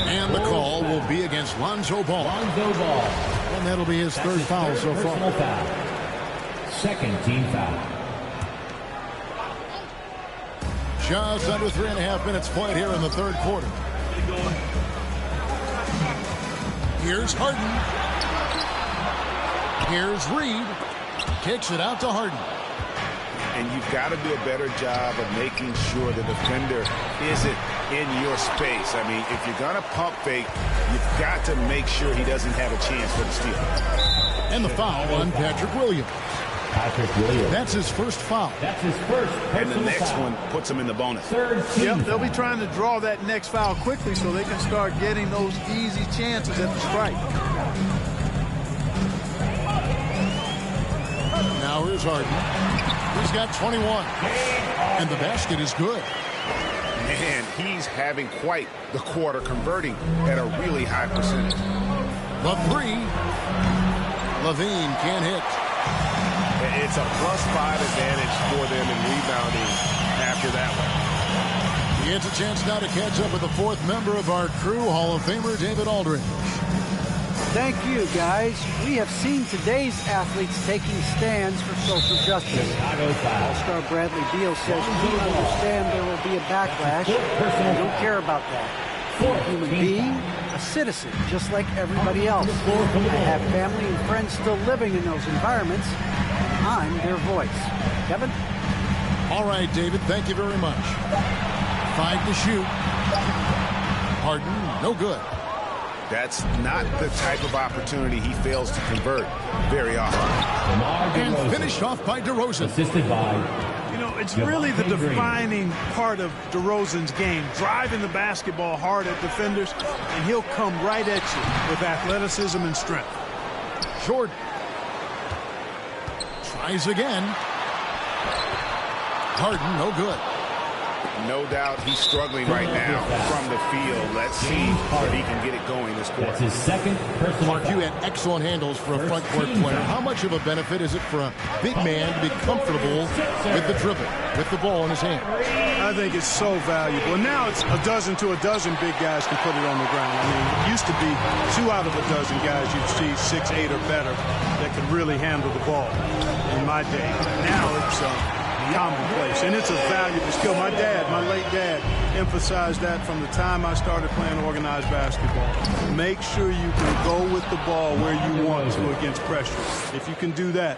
And the call will be against Lonzo Ball. And that'll be his third foul so far. Second team foul. Just under 3.5 minutes played here in the third quarter. Here's Harden. Here's Reed. Kicks it out to Harden. And you've got to do a better job of making sure the defender isn't in your space. I mean, if you're going to pump fake, you've got to make sure he doesn't have a chance for the steal. And the foul on Patrick Williams. That's his first foul. That's his first. And the next one puts him in the bonus. Yep, they'll be trying to draw that next foul quickly so they can start getting those easy chances at the strike. Now here's Harden. He's got 21. And the basket is good. Man, he's having quite the quarter, converting at a really high percentage. The three. Levine can't hit. It's a +5 advantage for them in rebounding after that one. He gets a chance now to catch up with the fourth member of our crew, Hall of Famer David Aldridge. Thank you, guys. We have seen today's athletes taking stands for social justice. All-Star Bradley Beal says we understand there will be a backlash. We don't care about that. I'm a human being, a citizen, just like everybody else. I have family and friends still living in those environments. I'm their voice. Kevin? All right, David, thank you very much. 5 to shoot. Harden, no good. That's not the type of opportunity he fails to convert very often. And finished off by DeRozan. Assisted by... You know, it's really the defining part of DeRozan's game, driving the basketball hard at defenders, and he'll come right at you with athleticism and strength. Jordan tries again. Harden, no good. No doubt he's struggling right now from the field. Let's see if he can get it going this quarter. That's his second personal Mark, you had excellent handles for a front court player. How much of a benefit is it for a big man to be comfortable with the dribble, with the ball in his hand? I think it's so valuable. And now it's a dozen to a dozen big guys can put it on the ground. I mean, it used to be 2 out of a dozen guys you'd see 6, 8 or better that could really handle the ball in my day. Now it's commonplace, and it's a valuable skill. My late dad, emphasized that from the time I started playing organized basketball. Make sure you can go with the ball where you want to against pressure. If you can do that,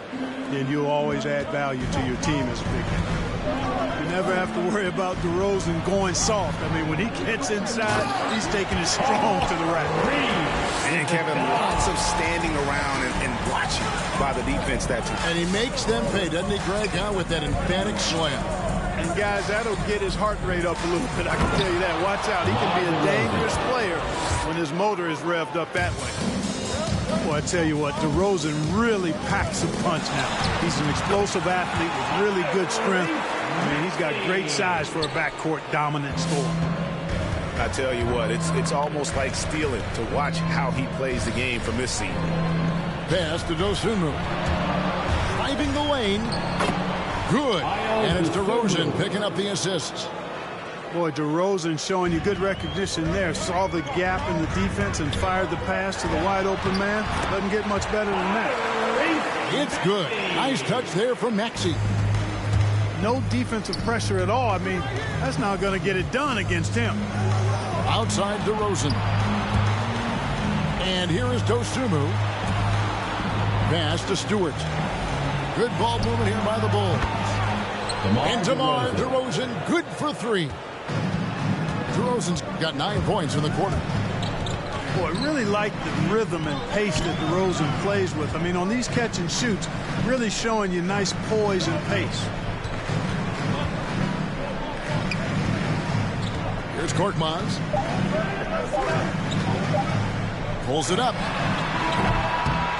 then you'll always add value to your team as a big man. You never have to worry about DeRozan going soft. I mean, when he gets inside, he's taking it strong to the rack. And Kevin, lots of standing around and watching by the defense that time. And he makes them pay, doesn't he, Greg, with that emphatic slam. And, guys, that'll get his heart rate up a little bit, I can tell you that. Watch out. He can be a dangerous player when his motor is revved up that way. Well, I tell you what, DeRozan really packs a punch now. He's an explosive athlete with really good strength. I mean, he's got great size for a backcourt dominant scorer. I tell you what, it's almost like stealing to watch how he plays the game from this seat. Pass to Dosunmu. Driving the lane. Good. And it's DeRozan picking up the assists. Boy, DeRozan showing you good recognition there. Saw the gap in the defense and fired the pass to the wide open man. Doesn't get much better than that. It's good. Nice touch there from Maxey. No defensive pressure at all. I mean, that's not going to get it done against him. Outside DeRozan. And here is Dosunmu. Pass to Stewart. Good ball movement here by the Bulls. And DeMar DeRozan, good for 3. DeRozan's got 9 points in the quarter. Boy, I really like the rhythm and pace that DeRozan plays with. I mean, on these catch and shoots, really showing you nice poise and pace. Here's Korkmaz. Pulls it up.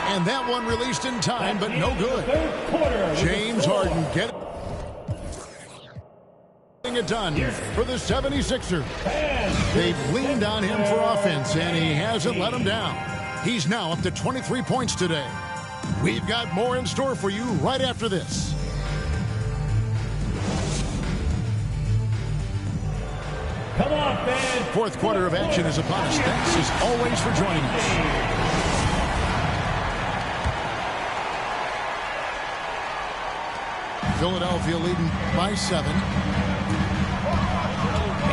And that one released in time, but no good. James Harden getting getting it done for the 76ers. They've leaned on him for offense, and he hasn't let them down. He's now up to 23 points today. We've got more in store for you right after this. Come on, fans. Fourth quarter of action is upon us. Thanks as always for joining us. Philadelphia leading by 7.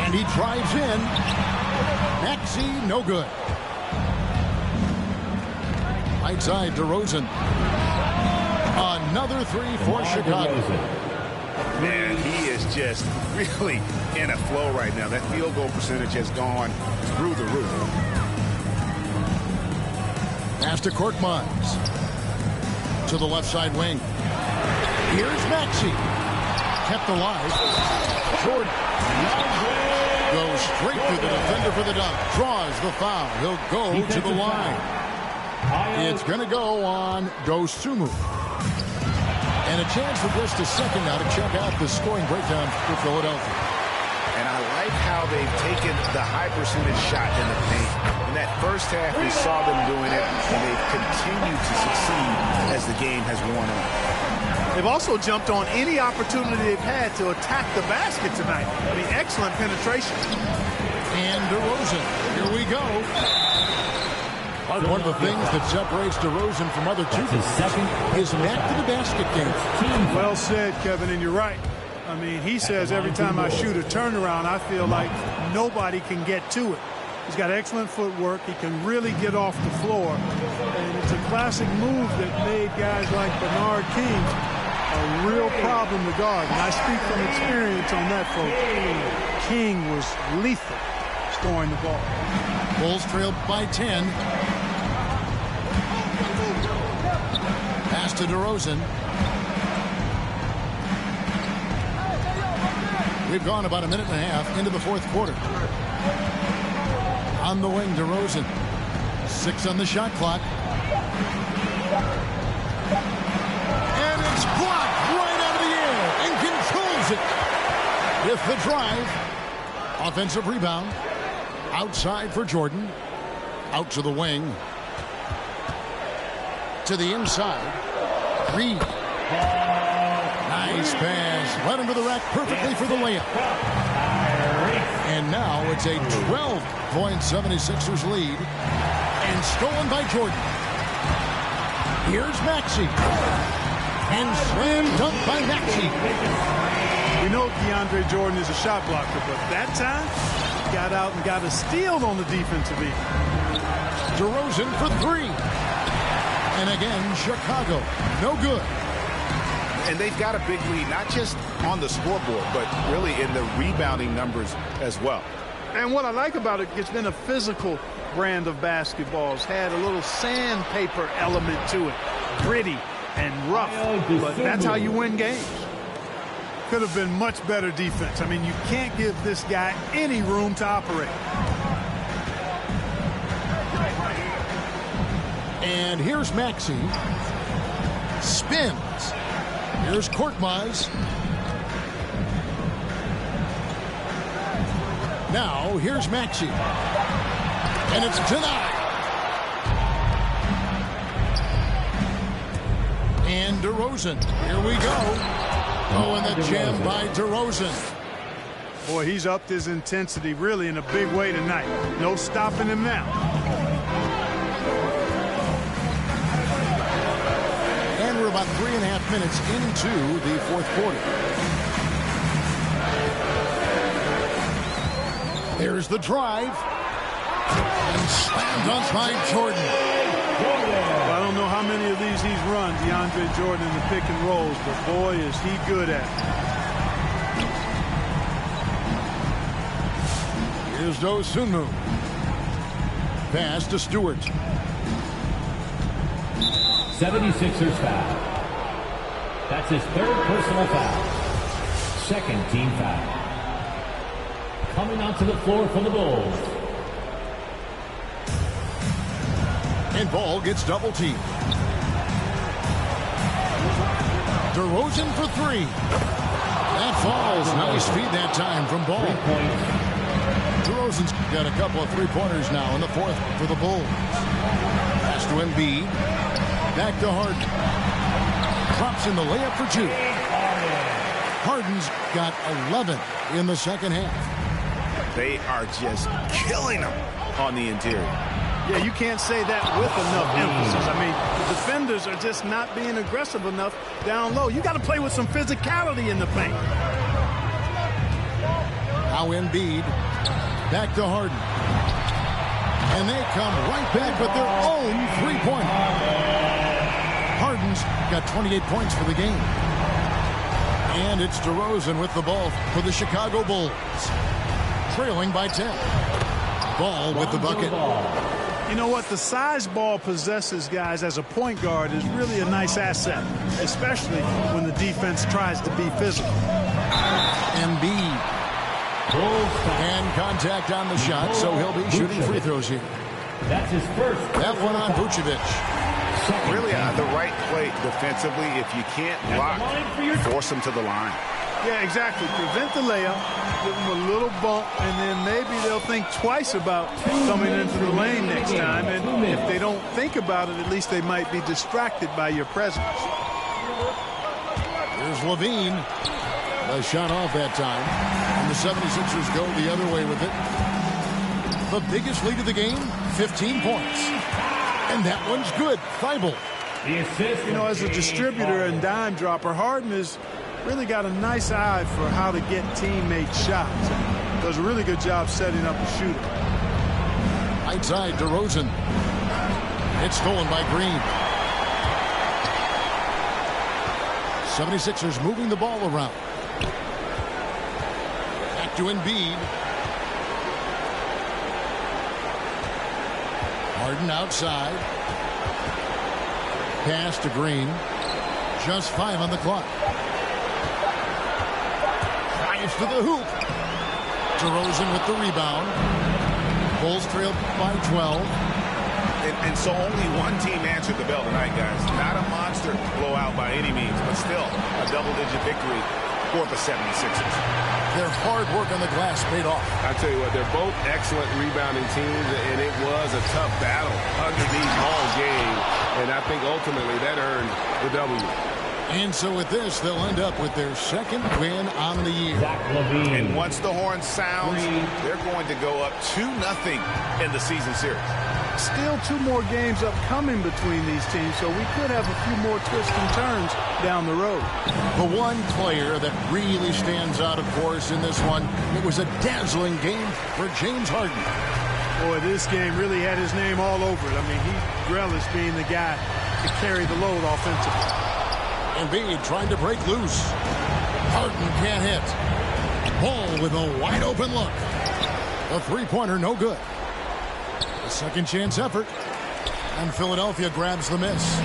And he drives in. Maxey, no good. Right side, DeRozan. Another 3 for Chicago. Man, he is just really in a flow right now. That field goal percentage has gone through the roof. Pass to Korkmaz. To the left side wing. Here's Maxey. Kept alive. Jordan. Goes straight through the defender for the dunk. Draws the foul. He'll go to the line. It's going to go on Dosunmu. And a chance for just a second now to check out the scoring breakdown for Philadelphia. And I like how they've taken the high percentage shot in the paint. In that first half, we saw them doing it, and they've continued to succeed as the game has worn on. They've also jumped on any opportunity they've had to attack the basket tonight. I mean, excellent penetration. And DeRozan, here we go. One of the things that separates DeRozan from other two is back to the basket game. Well said, Kevin, and you're right. I mean, he says every time I shoot a turnaround, I feel like nobody can get to it. He's got excellent footwork. He can really get off the floor. And it's a classic move that made guys like Bernard King a real problem to guard. And I speak from experience on that, folks. King was lethal scoring the ball. Bulls trailed by 10. Pass to DeRozan. We've gone about a minute and a half into the fourth quarter. On the wing, DeRozan. 6 on the shot clock. And it's blocked right out of the air and controls it. With the drive. Offensive rebound. Outside for Jordan. Out to the wing. To the inside. Reed. Nice pass. Led him to the rack perfectly for the layup. And now it's a 12-point 76ers lead. And stolen by Jordan. Here's Maxey. And slam dunk by Maxey. We know DeAndre Jordan is a shot blocker, but that time, he got out and got a steal on the defensive end. DeRozan for 3. And again, Chicago, no good. And they've got a big lead, not just on the scoreboard, but really in the rebounding numbers as well. And what I like about it, it's been a physical brand of basketball. It's had a little sandpaper element to it. Gritty and rough, but that's how you win games. Could have been much better defense. I mean, you can't give this guy any room to operate. And here's Maxey. Spins. Here's Korkmaz. Now, here's Maxey. And it's denied. And DeRozan. Here we go. Oh, and the jam by DeRozan. Boy, he's upped his intensity really in a big way tonight. No stopping him now. And we're about 3.5 minutes into the fourth quarter. There's the drive. And slam dunk by Jordan. I don't know how many of these he's run, DeAndre Jordan, in the pick and rolls, but boy, is he good at it. Here's Dosunmu. Pass to Stewart. 76ers foul. That's his 3rd personal foul. 2nd team foul. Coming onto the floor for the Bulls. And Ball gets double teamed. DeRozan for 3. That falls. Nice feed that time from Ball. DeRozan's got a couple of three-pointers now in the fourth for the Bulls. Pass to Embiid. Back to Harden. Drops in the layup for two. Harden's got 11 in the second half. They are just killing them on the interior. Yeah, you can't say that with enough emphasis. I mean, the defenders are just not being aggressive enough down low. You got to play with some physicality in the paint. Now Embiid. Back to Harden. And they come right back with their own three-pointer. Harden's got 28 points for the game. And it's DeRozan with the ball for the Chicago Bulls. Trailing by 10. Ball with the bucket. You know what? The size Ball possesses, guys, as a point guard is really a nice asset, especially when the defense tries to be physical. Embiid. And contact on the shot, so he'll be shooting free throws here. That's his first. That one on Vucevic. Really the right play defensively. If you can't block, force them to the line. Yeah, exactly. Prevent the layup, give them a little bump, and then maybe they'll think twice about coming into the lane next time. And if they don't think about it, at least they might be distracted by your presence. Here's Levine. A shot off that time. And the 76ers go the other way with it. The biggest lead of the game, 15 points. And that one's good. Thibault. You know, as a distributor and dime dropper, Harden has really got a nice eye for how to get teammate shots. Does a really good job setting up a shooter. Right side, DeRozan. It's stolen by Green. 76ers moving the ball around. Back to Embiid. Harden outside. Pass to Green. Just 5 on the clock. Drives to the hoop. DeRozan with the rebound. Bulls trail by 12. And so only one team answered the bell tonight, guys. Not a monster blowout by any means, but still a double-digit victory for the 76ers. Their hard work on the glass paid off. I tell you what, they're both excellent rebounding teams, and it was a tough battle underneath all game. And I think ultimately that earned the W. And so with this, they'll end up with their second win on the year. And once the horn sounds, they're going to go up 2-0 in the season series. Still 2 more games upcoming between these teams, so we could have a few more twists and turns down the road. The one player that really stands out, of course, in this one, it was a dazzling game for James Harden. Boy, this game really had his name all over it. I mean, he relished being the guy to carry the load offensively. Embiid trying to break loose. Harden can't hit. Ball with a wide open look. A three-pointer, no good. A second chance effort. And Philadelphia grabs the miss.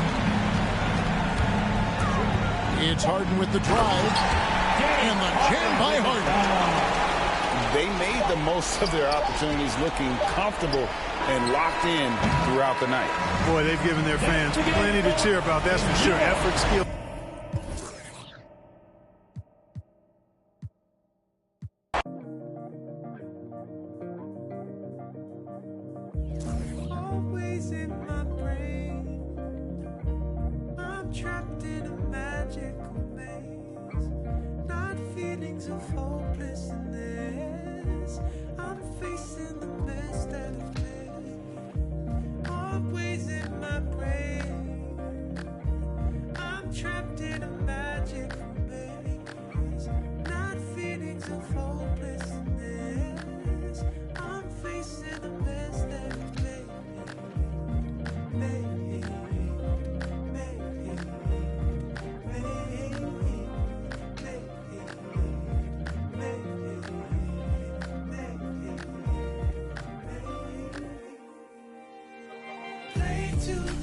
It's Harden with the drive. And the jam by Harden. They made the most of their opportunities, looking comfortable and locked in throughout the night. Boy, they've given their fans plenty to cheer about, that's for sure. Effort, skill. Always in my brain, I'm trapped in a magical maze, not feelings of hopelessness. I'm facing the mess that I've made. Always in my brain, I'm trapped in a magical maze, not feelings of hopelessness. I'm facing the mess that I've made. Play to the